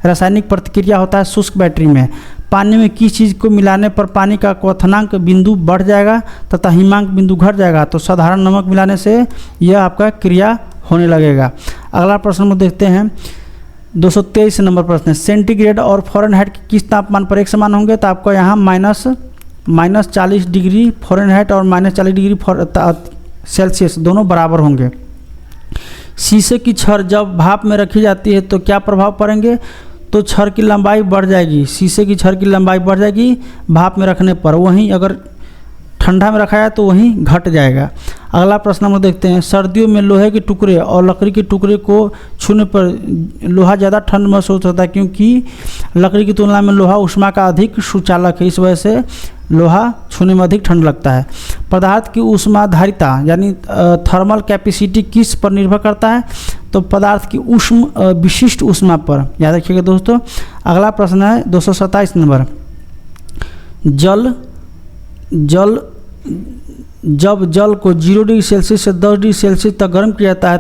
रासायनिक प्रतिक्रिया होता है शुष्क बैटरी में। पानी में किस चीज़ को मिलाने पर पानी का क्वथनांक बिंदु बढ़ जाएगा तथा हिमांक बिंदु घट जाएगा? तो साधारण नमक मिलाने से यह आपका क्रिया होने लगेगा। अगला प्रश्न में देखते हैं, 223 नंबर प्रश्न है, सेंटीग्रेड और फ़ारेनहाइट किस तापमान पर एक समान होंगे? तो आपको यहाँ -40 डिग्री फ़ारेनहाइट और -40 डिग्री सेल्सियस दोनों बराबर होंगे। शीशे की छड़ जब भाप में रखी जाती है तो क्या प्रभाव पड़ेंगे? तो छड़ की लंबाई बढ़ जाएगी, शीशे की छड़ की लंबाई बढ़ जाएगी भाप में रखने पर, वहीं अगर ठंडा में रखा जाए तो वहीं घट जाएगा। अगला प्रश्न हम देखते हैं, सर्दियों में लोहे के टुकड़े और लकड़ी के टुकड़े को छूने पर लोहा ज़्यादा ठंड महसूस होता है, क्योंकि लकड़ी की तुलना में लोहा ऊष्मा का अधिक सुचालक है, इस वजह से लोहा छूने में अधिक ठंड लगता है। पदार्थ की ऊष्माधारिता यानी थर्मल कैपेसिटी किस पर निर्भर करता है? तो पदार्थ की विशिष्ट ऊष्मा पर, याद रखिएगा दोस्तों। अगला प्रश्न है 227 नंबर, जब जल को 0 डिग्री सेल्सियस से 10 डिग्री सेल्सियस तक गर्म किया जाता है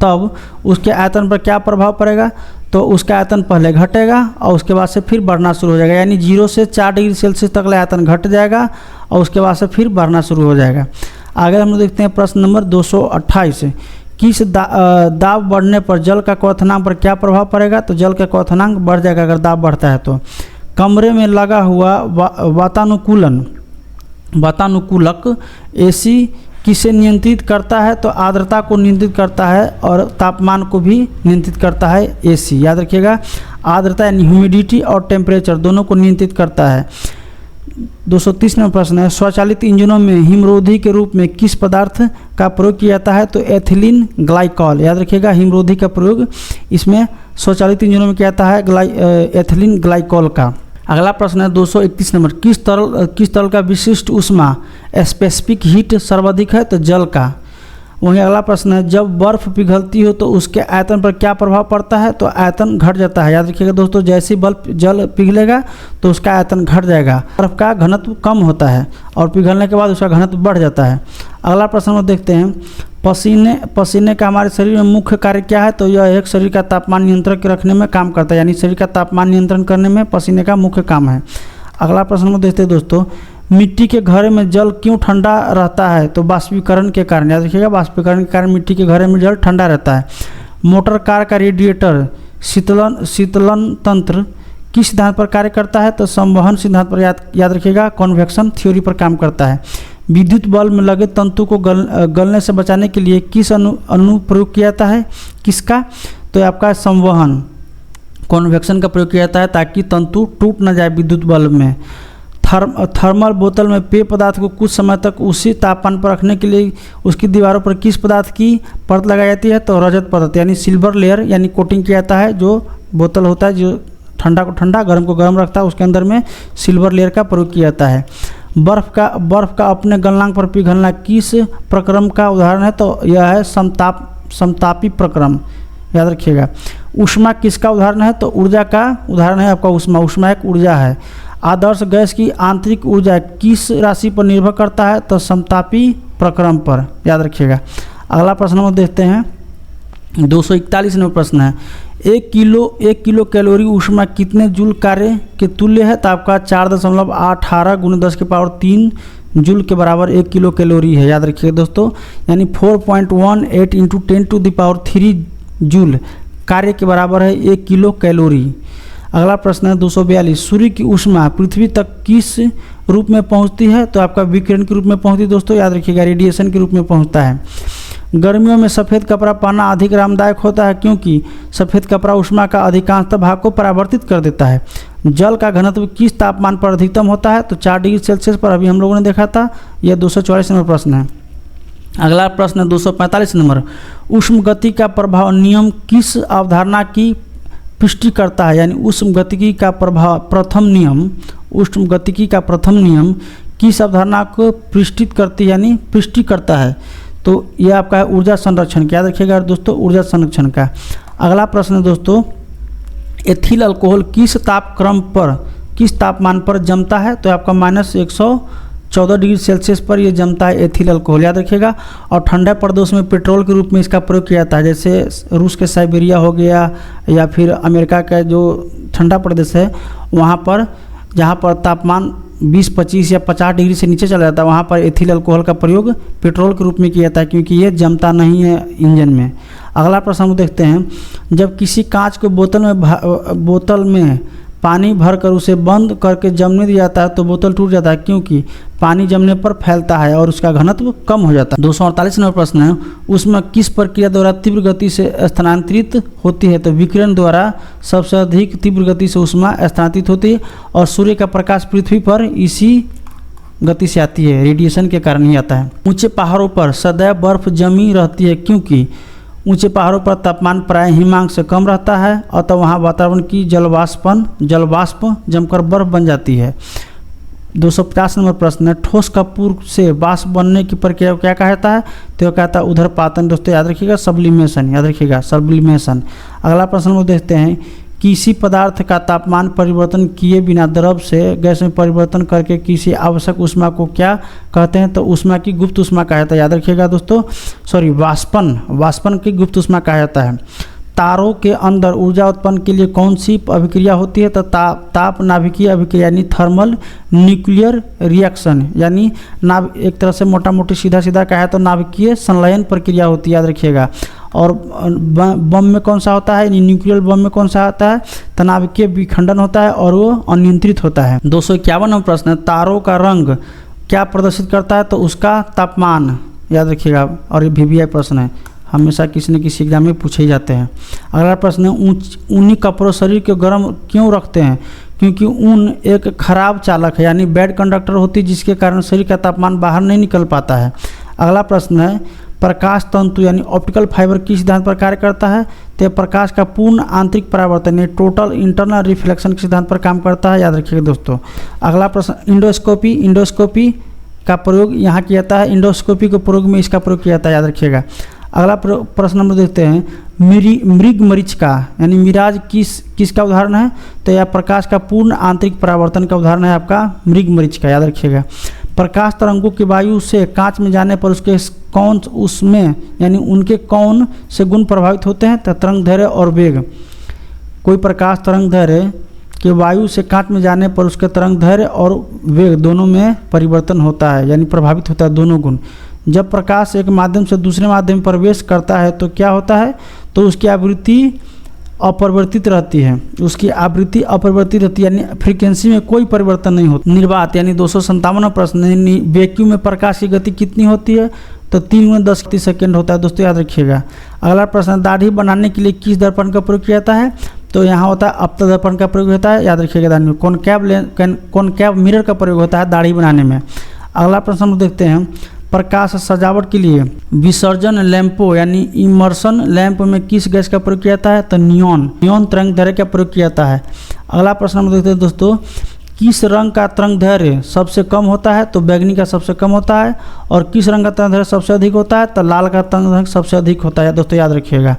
तब उसके आयतन पर क्या प्रभाव पड़ेगा? तो उसका आयतन पहले घटेगा और उसके बाद से फिर बढ़ना शुरू हो जाएगा, यानी 0 से 4 डिग्री सेल्सियस तक आयतन घट जाएगा और उसके बाद से फिर बढ़ना शुरू हो जाएगा। आगे हम लोग देखते हैं प्रश्न नंबर 228, किस दाब बढ़ने पर जल का क्वथनांक पर क्या प्रभाव पड़ेगा? तो जल का क्वथनांक बढ़ जाएगा अगर दाब बढ़ता है तो। कमरे में लगा हुआ वातानुकूलक एसी किसे नियंत्रित करता है? तो आर्द्रता को नियंत्रित करता है और तापमान को भी नियंत्रित करता है एसी, याद रखिएगा। आर्द्रता यानी ह्यूमिडिटी और टेम्परेचर दोनों को नियंत्रित करता है। 230 नंबर प्रश्न है, स्वचालित इंजनों में हिमरोधी के रूप में किस पदार्थ का प्रयोग किया जाता है? तो एथिलीन ग्लाइकॉल, याद रखिएगा, हिमरोधी का प्रयोग इसमें स्वचालित इंजनों में किया जाता है एथिलीन ग्लाइकॉल का। अगला प्रश्न है 231 नंबर, किस तरल का विशिष्ट ऊष्मा स्पेसिफिक हीट सर्वाधिक है? तो जल का। वहीं अगला प्रश्न है, जब बर्फ़ पिघलती हो तो उसके आयतन पर क्या प्रभाव पड़ता है? तो आयतन घट जाता है, याद रखिएगा दोस्तों, जैसे ही जल पिघलेगा तो उसका आयतन घट जाएगा। बर्फ़ का घनत्व कम होता है और पिघलने के बाद उसका घनत्व बढ़ जाता है। अगला प्रश्न हम देखते हैं, पसीने का हमारे शरीर में मुख्य कार्य क्या है? तो यह एक शरीर का तापमान नियंत्रण रखने में काम करता है, यानी शरीर का तापमान नियंत्रण करने में पसीने का मुख्य काम है। अगला प्रश्न हम देखते हैं दोस्तों, मिट्टी के घड़े में जल क्यों ठंडा रहता है? तो बाष्पीकरण के कारण, याद रखिएगा, बाष्पीकरण के कारण मिट्टी के घड़े में जल ठंडा रहता है। मोटर कार का रेडिएटर शीतलन तंत्र किस सिद्धांत पर कार्य करता है? तो संवहन सिद्धांत पर, याद रखिएगा, कन्वेक्शन थ्योरी पर काम करता है। विद्युत बल्ब में लगे तंतु को गलने से बचाने के लिए किस अणु प्रयोग किया जाता है? किसका? तो आपका संवहन, कन्वेक्शन का प्रयोग किया जाता है ताकि तंतु टूट न जाए विद्युत बल्ब में। थर्मल बोतल में पेय पदार्थ को कुछ समय तक उसी तापमान पर रखने के लिए उसकी दीवारों पर किस पदार्थ की परत लगाई जाती है? तो रजत परत यानी सिल्वर लेयर यानी कोटिंग किया जाता है। जो बोतल होता है जो ठंडा को ठंडा गर्म को गर्म रखता है उसके अंदर में सिल्वर लेयर का प्रयोग किया जाता है। बर्फ़ का अपने गलनांक पर पिघलना किस प्रक्रम का उदाहरण है? तो यह है समतापी प्रक्रम, याद रखिएगा। ऊष्मा किसका उदाहरण है? तो ऊर्जा का उदाहरण है आपका ऊष्मा। ऊष्मा एक ऊर्जा है। आदर्श गैस की आंतरिक ऊर्जा किस राशि पर निर्भर करता है? तो समतापी प्रक्रम पर, याद रखिएगा। अगला प्रश्न हम देखते हैं, 241 नंबर प्रश्न है। 1 किलो कैलोरी ऊष्मा कितने जूल कार्य के तुल्य है? तो आपका 4.18 × 10⁻³ जूल के बराबर 1 किलो कैलोरी है, याद रखिएगा दोस्तों। यानी 4.18 × 10⁻³ जूल कार्य के बराबर है 1 किलो कैलोरी। अगला प्रश्न है 242। सूर्य की ऊष्मा पृथ्वी तक किस रूप में पहुंचती है? तो आपका विकिरण के रूप में पहुंचती है दोस्तों, याद रखिएगा, रेडिएशन के रूप में पहुंचता है। गर्मियों में सफ़ेद कपड़ा पहनना अधिक आरामदायक होता है क्योंकि सफ़ेद कपड़ा ऊष्मा का अधिकांशतः भाग को परावर्तित कर देता है। जल का घनत्व किस तापमान पर अधिकतम होता है? तो 4 डिग्री सेल्सियस पर, अभी हम लोगों ने देखा था। यह 244 नंबर प्रश्न है। अगला प्रश्न है 245 नंबर। ऊष्म गति का प्रभाव नियम किस अवधारणा की पुष्टि करता है? यानी ऊष्म गतिकी का प्रथम नियम किस अवधारणा को पुष्टित करती है, यानी पुष्टि करता है? तो यह आपका है ऊर्जा संरक्षण का, याद रखिएगा दोस्तों, ऊर्जा संरक्षण का। अगला प्रश्न है दोस्तों, एथिल अल्कोहल किस तापमान पर जमता है? तो आपका -114 डिग्री सेल्सियस पर यह जमता है एथिल अल्कोहल, याद रखिएगा। और ठंडा प्रदेश में पेट्रोल के रूप में इसका प्रयोग किया जाता है, जैसे रूस के साइबेरिया हो गया या फिर अमेरिका का जो ठंडा प्रदेश है वहाँ पर, जहाँ पर तापमान 20, 25 या 50 डिग्री से नीचे चला जाता है, वहाँ पर एथिल अल्कोहल का प्रयोग पेट्रोल के रूप में किया जाता है क्योंकि ये जमता नहीं है इंजन में। अगला प्रश्न हम देखते हैं, जब किसी कांच को बोतल में पानी भरकर उसे बंद करके जमने दिया जाता है तो बोतल टूट जाता है क्योंकि पानी जमने पर फैलता है और उसका घनत्व कम हो जाता है। 248 नंबर प्रश्न है, उसमें किस प्रक्रिया द्वारा तीव्र गति से स्थानांतरित होती है? तो विकिरण द्वारा सबसे अधिक तीव्र गति से ऊष्मा स्थानांतरित होती है और सूर्य का प्रकाश पृथ्वी पर इसी गति से आती है, रेडिएशन के कारण ही आता है। ऊंचे पहाड़ों पर सदैव बर्फ जमी रहती है क्योंकि ऊंचे पहाड़ों पर तापमान प्राय हिमांक से कम रहता है, अतः वहाँ वातावरण की जलवाष्प जमकर बर्फ बन जाती है। 250 नंबर प्रश्न है, ठोस कपूर से वाष्प बनने की प्रक्रिया को क्या कहता है? तो कहता है उधरपातन, दोस्तों याद रखिएगा, सब्लिमेशन, याद रखिएगा, सब्लिमेशन। अगला प्रश्न को देखते हैं, किसी पदार्थ का तापमान परिवर्तन किए बिना द्रव से गैस में परिवर्तन करके किसी आवश्यक ऊष्मा को क्या कहते हैं? तो ऊष्मा की गुप्त ऊष्मा कहा जाता है, याद रखिएगा दोस्तों, वाष्पन की गुप्त ऊष्मा कहा जाता है। तारों के अंदर ऊर्जा उत्पन्न के लिए कौन सी अभिक्रिया होती है? तो ताप नाभिकीय अभिक्रिया यानी थर्मल न्यूक्लियर रिएक्शन, यानी एक तरह से मोटा मोटी सीधा कहा है तो नाभिकीय संलयन प्रक्रिया होती है, याद रखिएगा। और बम में कौन सा होता है? न्यूक्लियर बम में कौन सा होता है? तो नाभिकीय विखंडन होता है और वो अनियंत्रित होता है। 251 नंबर प्रश्न है, तारों का रंग क्या प्रदर्शित करता है? तो उसका तापमान, याद रखिएगा, और ये VVI प्रश्न है, हमेशा किसी न किसी एग्जाम में पूछे ही जाते हैं। अगला प्रश्न है, ऊनी कपड़ों शरीर को गर्म क्यों रखते हैं? क्योंकि ऊन एक खराब चालक है, यानी बैड कंडक्टर होती है, जिसके कारण शरीर का तापमान बाहर नहीं निकल पाता है। अगला प्रश्न है, प्रकाश तंतु यानी ऑप्टिकल फाइबर किस सिद्धांत पर कार्य करता है? तो प्रकाश का पूर्ण आंतरिक परावर्तन, टोटल इंटरनल रिफ्लेक्शन के सिद्धांत पर काम करता है, याद रखिएगा दोस्तों। अगला प्रश्न, इंडोस्कोपी का प्रयोग यहाँ किया जाता है, इंडोस्कोपी के प्रयोग में इसका प्रयोग किया जाता है, याद रखिएगा। अगला प्रश्न नंबर देखते हैं, मृग मरीचिका यानी मिराज किसका उदाहरण है? तो यह प्रकाश का पूर्ण आंतरिक परावर्तन का उदाहरण है आपका मृग मरीचिका, याद रखिएगा। प्रकाश तरंगों की वायु से कांच में जाने पर उनके कौन से गुण प्रभावित होते हैं? तो तरंग दैर्घ्य और वेग। कोई प्रकाश तरंग दैर्घ्य कि वायु से कांच में जाने पर उसके तरंग दैर्घ्य और वेग दोनों में परिवर्तन होता है, यानी प्रभावित होता है दोनों गुण। जब प्रकाश एक माध्यम से दूसरे माध्यम में प्रवेश करता है तो क्या होता है, तो उसकी आवृत्ति अपरिवर्तित रहती है, उसकी आवृत्ति अपरिवर्तित रहती है, यानी फ्रीक्वेंसी में कोई परिवर्तन नहीं होता। निर्वात यानी 257वां प्रश्न, वैक्यूम में प्रकाश की गति कितनी होती है, तो 3 × 10 होता है दोस्तों, याद रखिएगा। अगला प्रश्न, दाढ़ी बनाने के लिए किस दर्पण का प्रयोग किया जाता है, तो यहाँ होता है अपतल दर्पण का प्रयोग होता है, याद रखिएगा। कॉनकैव मिरर का प्रयोग होता है दाढ़ी बनाने में। अगला प्रश्न हम देखते हैं, प्रकाश सजावट के लिए विसर्जन लैंपों यानी इमर्शन लैंप में किस गैस का प्रयोग किया जाता है, तो नियॉन तरंग दैर्घ्य का प्रयोग किया जाता है। अगला प्रश्न हम देखते हैं दोस्तों, किस रंग का तरंग दैर्घ्य सबसे कम होता है, तो बैगनी का सबसे कम होता है। और किस रंग का तरंग दैर्घ्य सबसे अधिक होता है, तो लाल का तरंग दैर्घ्य सबसे अधिक होता है दोस्तों, याद रखिएगा।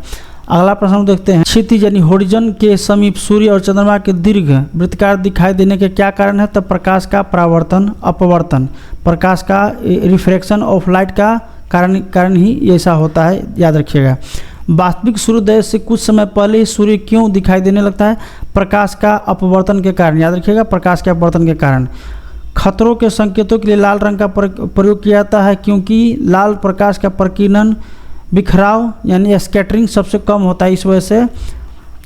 अगला प्रश्न हम देखते हैं, क्षितिज यानी होरिजन के समीप सूर्य और चंद्रमा के दीर्घ वृत्ताकार दिखाई देने के क्या कारण है, तो प्रकाश का परावर्तन अपवर्तन, प्रकाश का रिफ्रैक्शन ऑफ लाइट का कारण ही ऐसा होता है, याद रखिएगा। वास्तविक सूर्योदय से कुछ समय पहले ही सूर्य क्यों दिखाई देने लगता है, प्रकाश का अपवर्तन के कारण, याद रखिएगा, प्रकाश के अपवर्तन के कारण। खतरों के संकेतों के लिए लाल रंग का प्रयोग किया जाता है क्योंकि लाल प्रकाश का प्रकीर्णन बिखराव यानी स्कैटरिंग सबसे कम होता है, इस वजह से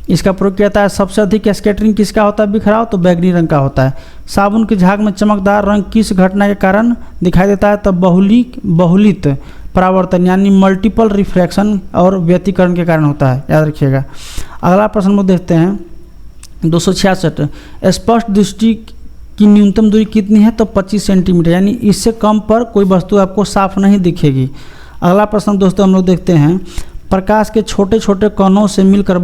इसका प्रयोग किया जाता है। सबसे अधिक स्कैटरिंग किसका होता है, बिखराव, तो बैगनी रंग का होता है। साबुन की झाग में चमकदार रंग किस घटना के कारण दिखाई देता है, तो बहुलित परावर्तन यानी मल्टीपल रिफ्रैक्शन और व्यतिकरण के कारण होता है, याद रखिएगा। अगला प्रश्न में देखते हैं 266, स्पष्ट दृष्टि की न्यूनतम दूरी कितनी है, तो 25 सेंटीमीटर, यानी इससे कम पर कोई वस्तु आपको साफ नहीं दिखेगी। अगला प्रश्न दोस्तों हम लोग देखते हैं, प्रकाश के छोटे छोटे कणों से मिलकर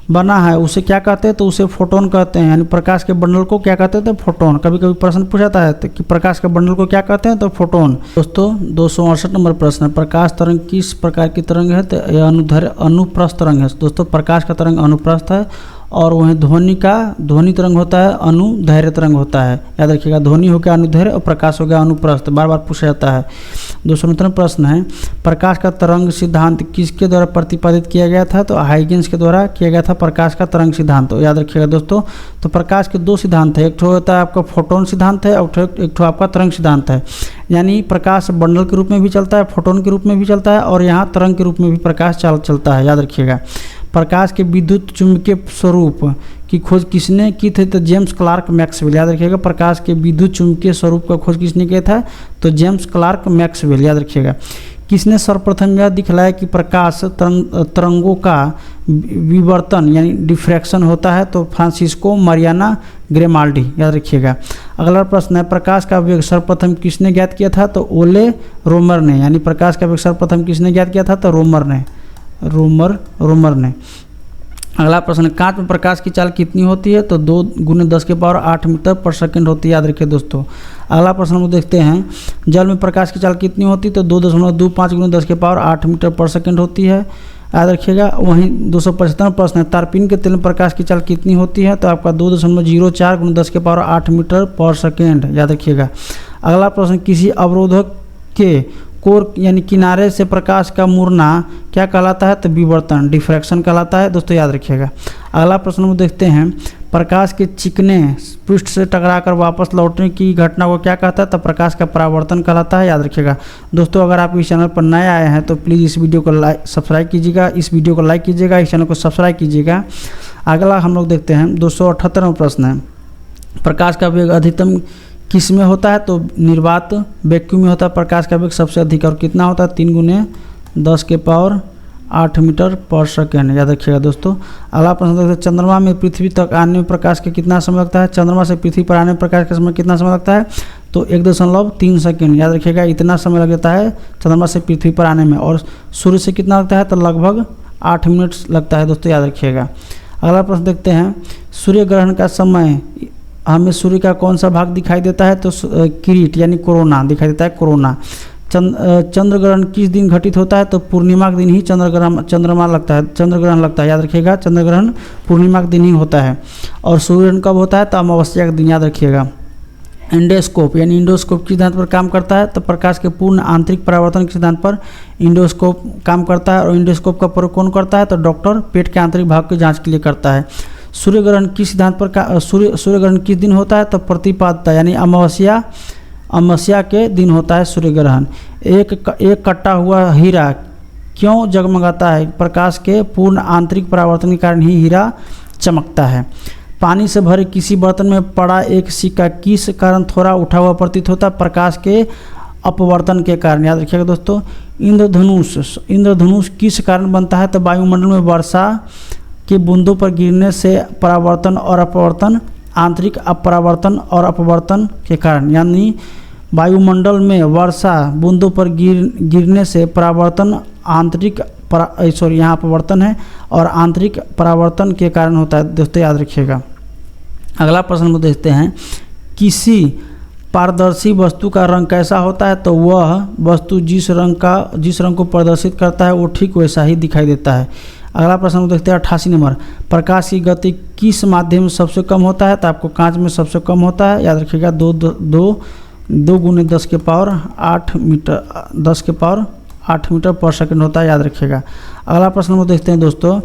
बना है उसे क्या कहते हैं, तो उसे फोटोन कहते हैं, यानी प्रकाश के बंडल को क्या कहते हैं, तो फोटोन। कभी कभी प्रश्न पूछा जाता है तो कि प्रकाश के बंडल को क्या कहते हैं, तो फोटोन। दोस्तों 268 नंबर प्रश्न, प्रकाश तरंग किस प्रकार की तरंग है, तो यह अनुप्रस्थ तरंग है दोस्तों। प्रकाश का तरंग अनुप्रस्थ है और वहीं ध्वनि तरंग होता है अनुदैर्घ्य तरंग होता है, याद रखिएगा। ध्वनि हो गया अनुदैर्घ्य और प्रकाश हो गया अनुप्रस्थ, बार बार पूछा जाता है। 269 प्रश्न है, प्रकाश का तरंग सिद्धांत किसके द्वारा प्रतिपादित किया गया था, तो हाइगेंस के द्वारा किया गया था प्रकाश का तरंग सिद्धांत, तो याद रखिएगा दोस्तों। तो प्रकाश के दो सिद्धांत है, एक ठो होता है आपका फोटोन सिद्धांत है और एक ठो आपका तरंग सिद्धांत है, यानी प्रकाश बंडल के रूप में भी चलता है, फोटोन के रूप में भी चलता है और यहाँ तरंग के रूप में भी प्रकाश चलता है, याद रखिएगा। प्रकाश के विद्युत चुंबकीय स्वरूप की खोज किसने की थी, तो जेम्स क्लार्क मैक्सवेल, याद रखिएगा। प्रकाश के विद्युत चुंबकीय स्वरूप का खोज किसने किया था, तो जेम्स क्लार्क मैक्सवेल, याद रखिएगा। किसने सर्वप्रथम यह दिखलाया कि प्रकाश तरंगों का विवर्तन यानी डिफ्रैक्शन होता है, तो फ्रांसिस्को मारियाना ग्रेमाल्डी, याद रखिएगा। अगला प्रश्न है, प्रकाश का वेग सर्वप्रथम किसने ज्ञात किया था, तो ओले रोमर ने, यानी प्रकाश का वेग सर्वप्रथम किसने ज्ञात किया था, तो रोमर ने। अगला प्रश्न, कांच में प्रकाश की चाल कितनी होती है, तो 2 × 10⁸ मीटर पर सेकंड होती है, याद रखिए दोस्तों। अगला प्रश्न हम देखते हैं, जल में प्रकाश की चाल कितनी होती है, तो 2.25 × 10⁸ मीटर पर सेकंड होती है, याद रखिएगा। वहीं 275 प्रश्न है, तारपीन के तेल में प्रकाश की चाल कितनी होती है, तो आपका 2.04 × 10⁸ मीटर पर सेकंड, याद रखिएगा। अगला प्रश्न, किसी अवरोधक के कोर यानी किनारे से प्रकाश का मुड़ना क्या कहलाता है, तो विवर्तन डिफ्रैक्शन कहलाता है दोस्तों, याद रखिएगा। अगला प्रश्न में देखते हैं, प्रकाश के चिकने पृष्ठ से टकराकर वापस लौटने की घटना को क्या कहता है, तो प्रकाश का परावर्तन कहलाता है, याद रखिएगा। दोस्तों अगर आप इस चैनल पर नए आए हैं तो प्लीज़ इस वीडियो को सब्सक्राइब कीजिएगा, इस वीडियो को लाइक कीजिएगा, इस चैनल को सब्सक्राइब कीजिएगा। अगला हम लोग देखते हैं 278वां प्रश्न है, प्रकाश का वेग अधिकतम किस में होता है, तो निर्वात वैक्यूम में होता है प्रकाश का वेग सबसे अधिक, और कितना होता है 3 × 10⁸ मीटर पर सेकंड, याद रखिएगा दोस्तों। अगला प्रश्न देखते हैं, चंद्रमा में पृथ्वी तक आने में प्रकाश का कितना समय लगता है, चंद्रमा से पृथ्वी पर आने में प्रकाश का समय कितना समय लगता है, तो 1.3 सेकंड, याद रखिएगा। इतना समय लग जाता है चंद्रमा से पृथ्वी पर आने में, और सूर्य से कितना लगता है, तो लगभग 8 मिनट लगता है दोस्तों, याद रखिएगा। अगला प्रश्न देखते हैं, सूर्य ग्रहण का समय हमें सूर्य का कौन सा भाग दिखाई देता है, तो किरीट यानी कोरोना दिखाई देता है, कोरोना। चंद्र ग्रहण किस दिन घटित होता है, तो पूर्णिमा के दिन ही चंद्रग्रहण लगता है, याद रखिएगा। चंद्र ग्रहण पूर्णिमा के दिन ही होता है, और सूर्यग्रहण कब होता है, तो अमावस्या के दिन, याद रखिएगा। इंडोस्कोप यानी इंडोस्कोप किस सिद्धांत पर काम करता है, तो प्रकाश के पूर्ण आंतरिक परावर्तन के सिद्धांत पर इंडोस्कोप काम करता है, और इंडोस्कोप का प्रयोग कौन करता है, तो डॉक्टर पेट के आंतरिक भाग की जांच के लिए करता है। सूर्य ग्रहण किस सिद्धांत पर सूर्य ग्रहण किस दिन होता है? तो प्रतिपदा यानी अमावस्या के दिन होता है सूर्य ग्रहण। एक कटा हुआ हीरा क्यों जगमगाता है? प्रकाश के पूर्ण आंतरिक परावर्तन के कारण ही हीरा चमकता है। पानी से भरे किसी बर्तन में पड़ा एक सिक्का किस कारण थोड़ा उठा हुआ प्रतीत होता है? प्रकाश के अपवर्तन के कारण। याद रखिएगा दोस्तों। इंद्रधनुष किस कारण बनता है? तो वायुमंडल में वर्षा के बूंदों पर गिरने से परावर्तन और अपवर्तन, आंतरिक अपरावर्तन और अपवर्तन के कारण। यानी वायुमंडल में वर्षा बूंदों पर गिरने से परावर्तन यहाँ अपवर्तन है और आंतरिक परावर्तन के कारण होता है दोस्तों, याद रखिएगा। अगला प्रश्न को देखते हैं। किसी पारदर्शी वस्तु का रंग कैसा होता है? तो वह वस्तु जिस रंग को प्रदर्शित करता है वो ठीक वैसा ही दिखाई देता है। अगला प्रश्न को देखते हैं 88 नंबर। प्रकाश की गति किस माध्यम में सबसे कम होता है? तो आपको कांच में सबसे कम होता है। याद रखिएगा 2 × 10⁸ मीटर 10⁸ मीटर पर सेकंड होता है, याद रखिएगा। अगला प्रश्न को देखते हैं दोस्तों।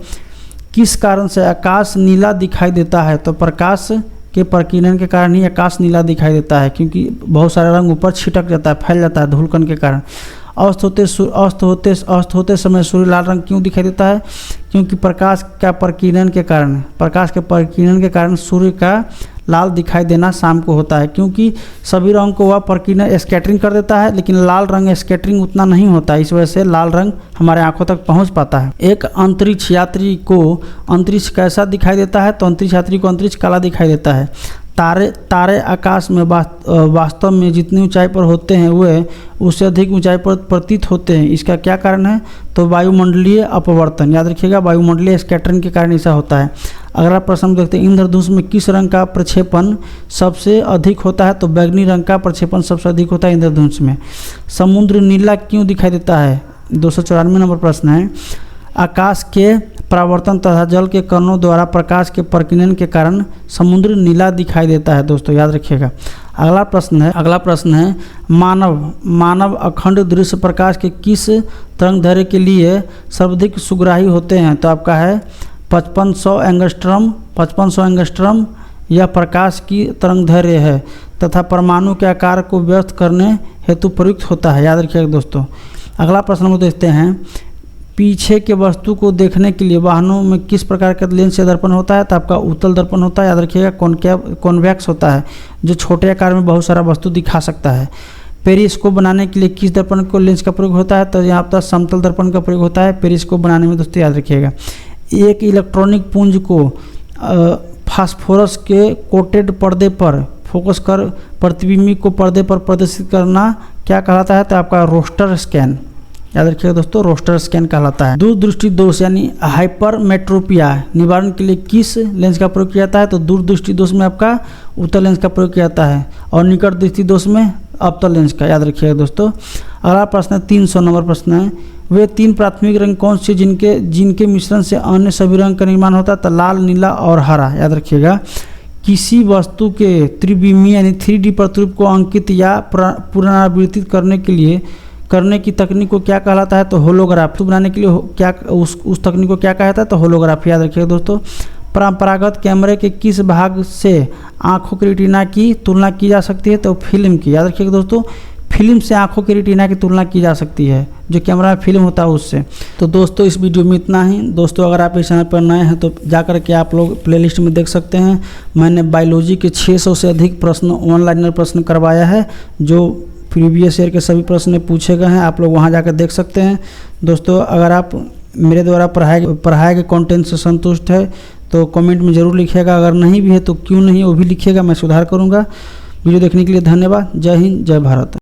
किस कारण से आकाश नीला दिखाई देता है? तो प्रकाश के प्रकीर्णन के कारण ही आकाश नीला दिखाई देता है, क्योंकि बहुत सारा रंग ऊपर छिटक जाता है, फैल जाता है धूलकण के कारण। अस्त होते समय सूर्य लाल रंग क्यों दिखाई देता है? क्योंकि प्रकाश के प्रकीर्णन के कारण सूर्य का लाल दिखाई देना शाम को होता है, क्योंकि सभी रंग को वह प्रकीर्णन स्कैटरिंग कर देता है, लेकिन लाल रंग स्कैटरिंग उतना नहीं होता है, इस वजह से लाल रंग हमारे आंखों तक पहुंच पाता है। एक अंतरिक्ष यात्री को अंतरिक्ष कैसा दिखाई देता है? तो अंतरिक्ष यात्री को अंतरिक्ष काला दिखाई देता है। तारे आकाश में वास्तव में जितनी ऊंचाई पर होते हैं वे उससे अधिक ऊंचाई पर प्रतीत होते हैं। इसका क्या कारण है? तो वायुमंडलीय अपवर्तन। याद रखिएगा, वायुमंडलीय स्कैटरिंग के कारण ऐसा होता है। अगला प्रश्न देखते हैं। इंद्रधनुष में किस रंग का प्रक्षेपण सबसे अधिक होता है? तो बैंगनी रंग का प्रक्षेपण सबसे अधिक होता है इंद्रधनुष में। समुद्र नीला क्यों दिखाई देता है? 294 नंबर प्रश्न है। आकाश के परावर्तन तथा जल के कणों द्वारा प्रकाश के प्रकीर्णन के कारण समुद्र नीला दिखाई देता है दोस्तों, याद रखिएगा। अगला प्रश्न है मानव अखंड दृश्य प्रकाश के किस तरंगदैर्घ्य के लिए सर्वाधिक सुग्राही होते हैं? तो आपका है 5500 एंगस्ट्रम यह प्रकाश की तरंगदैर्घ्य है तथा परमाणु के आकार को व्यक्त करने हेतु प्रयुक्त होता है, याद रखिएगा दोस्तों। अगला प्रश्न को देखते हैं। पीछे के वस्तु को देखने के लिए वाहनों में किस प्रकार का लेंस या दर्पण होता है? तो आपका उत्तल दर्पण होता है, याद रखिएगा। कॉन्वेक्स होता है, जो छोटे आकार में बहुत सारा वस्तु दिखा सकता है। पेरिस्कोप बनाने के लिए किस दर्पण को लेंस का प्रयोग होता है? तो यहाँ पर समतल दर्पण का प्रयोग होता है पेरिस्कोप बनाने में दोस्तों, याद रखिएगा। एक इलेक्ट्रॉनिक पुंज को फास्फोरस के कोटेड पर्दे पर फोकस कर प्रतिबिंब को पर्दे पर प्रदर्शित करना क्या कहलाता है? तो आपका रोस्टर स्कैन, याद रखिएगा दोस्तों, रोस्टर स्कैन कहलाता है। दूरदृष्टि दोष यानी हाइपरमेट्रोपिया निवारण के लिए किस लेंस का प्रयोग किया जाता है? तो दूरदृष्टि दोष में आपका उत्तल लेंस का प्रयोग किया जाता है और निकट दृष्टि दोष में अवतल लेंस का, याद रखिएगा दोस्तों। अगला प्रश्न 300 नंबर प्रश्न है। वे 3 प्राथमिक रंग कौन से जिनके मिश्रण से अन्य सभी रंग का निर्माण होता है? तो लाल, नीला और हरा, याद रखिएगा। किसी वस्तु के त्रिविमीय यानी 3D प्रतिरूप को अंकित या पुनरावृत्तित करने की तकनीक को क्या कहलाता है? तो होलोग्राफी। बनाने के लिए क्या उस तकनीक को क्या कहता है? तो होलोग्राफी, याद रखिएगा दोस्तों। परंपरागत कैमरे के किस भाग से आंखों की रेटिना की तुलना की जा सकती है? तो फिल्म की, याद रखिएगा दोस्तों। फिल्म से आंखों की रेटिना की तुलना की जा सकती है, जो कैमरा में फिल्म होता है उससे। तो दोस्तों इस वीडियो में इतना ही। दोस्तों अगर आप इस चैनल पर नए हैं तो जाकर के आप लोग प्लेलिस्ट में देख सकते हैं। मैंने बायोलॉजी के 600 से अधिक प्रश्न ऑनलाइनर प्रश्न करवाया है, जो प्रीवियस ईयर के सभी प्रश्न पूछे गए हैं, आप लोग वहां जाकर देख सकते हैं। दोस्तों अगर आप मेरे द्वारा पढ़ाए गए कंटेंट से संतुष्ट है तो कमेंट में ज़रूर लिखिएगा। अगर नहीं भी है तो क्यों नहीं वो भी लिखिएगा, मैं सुधार करूँगा। वीडियो देखने के लिए धन्यवाद। जय हिंद, जय भारत।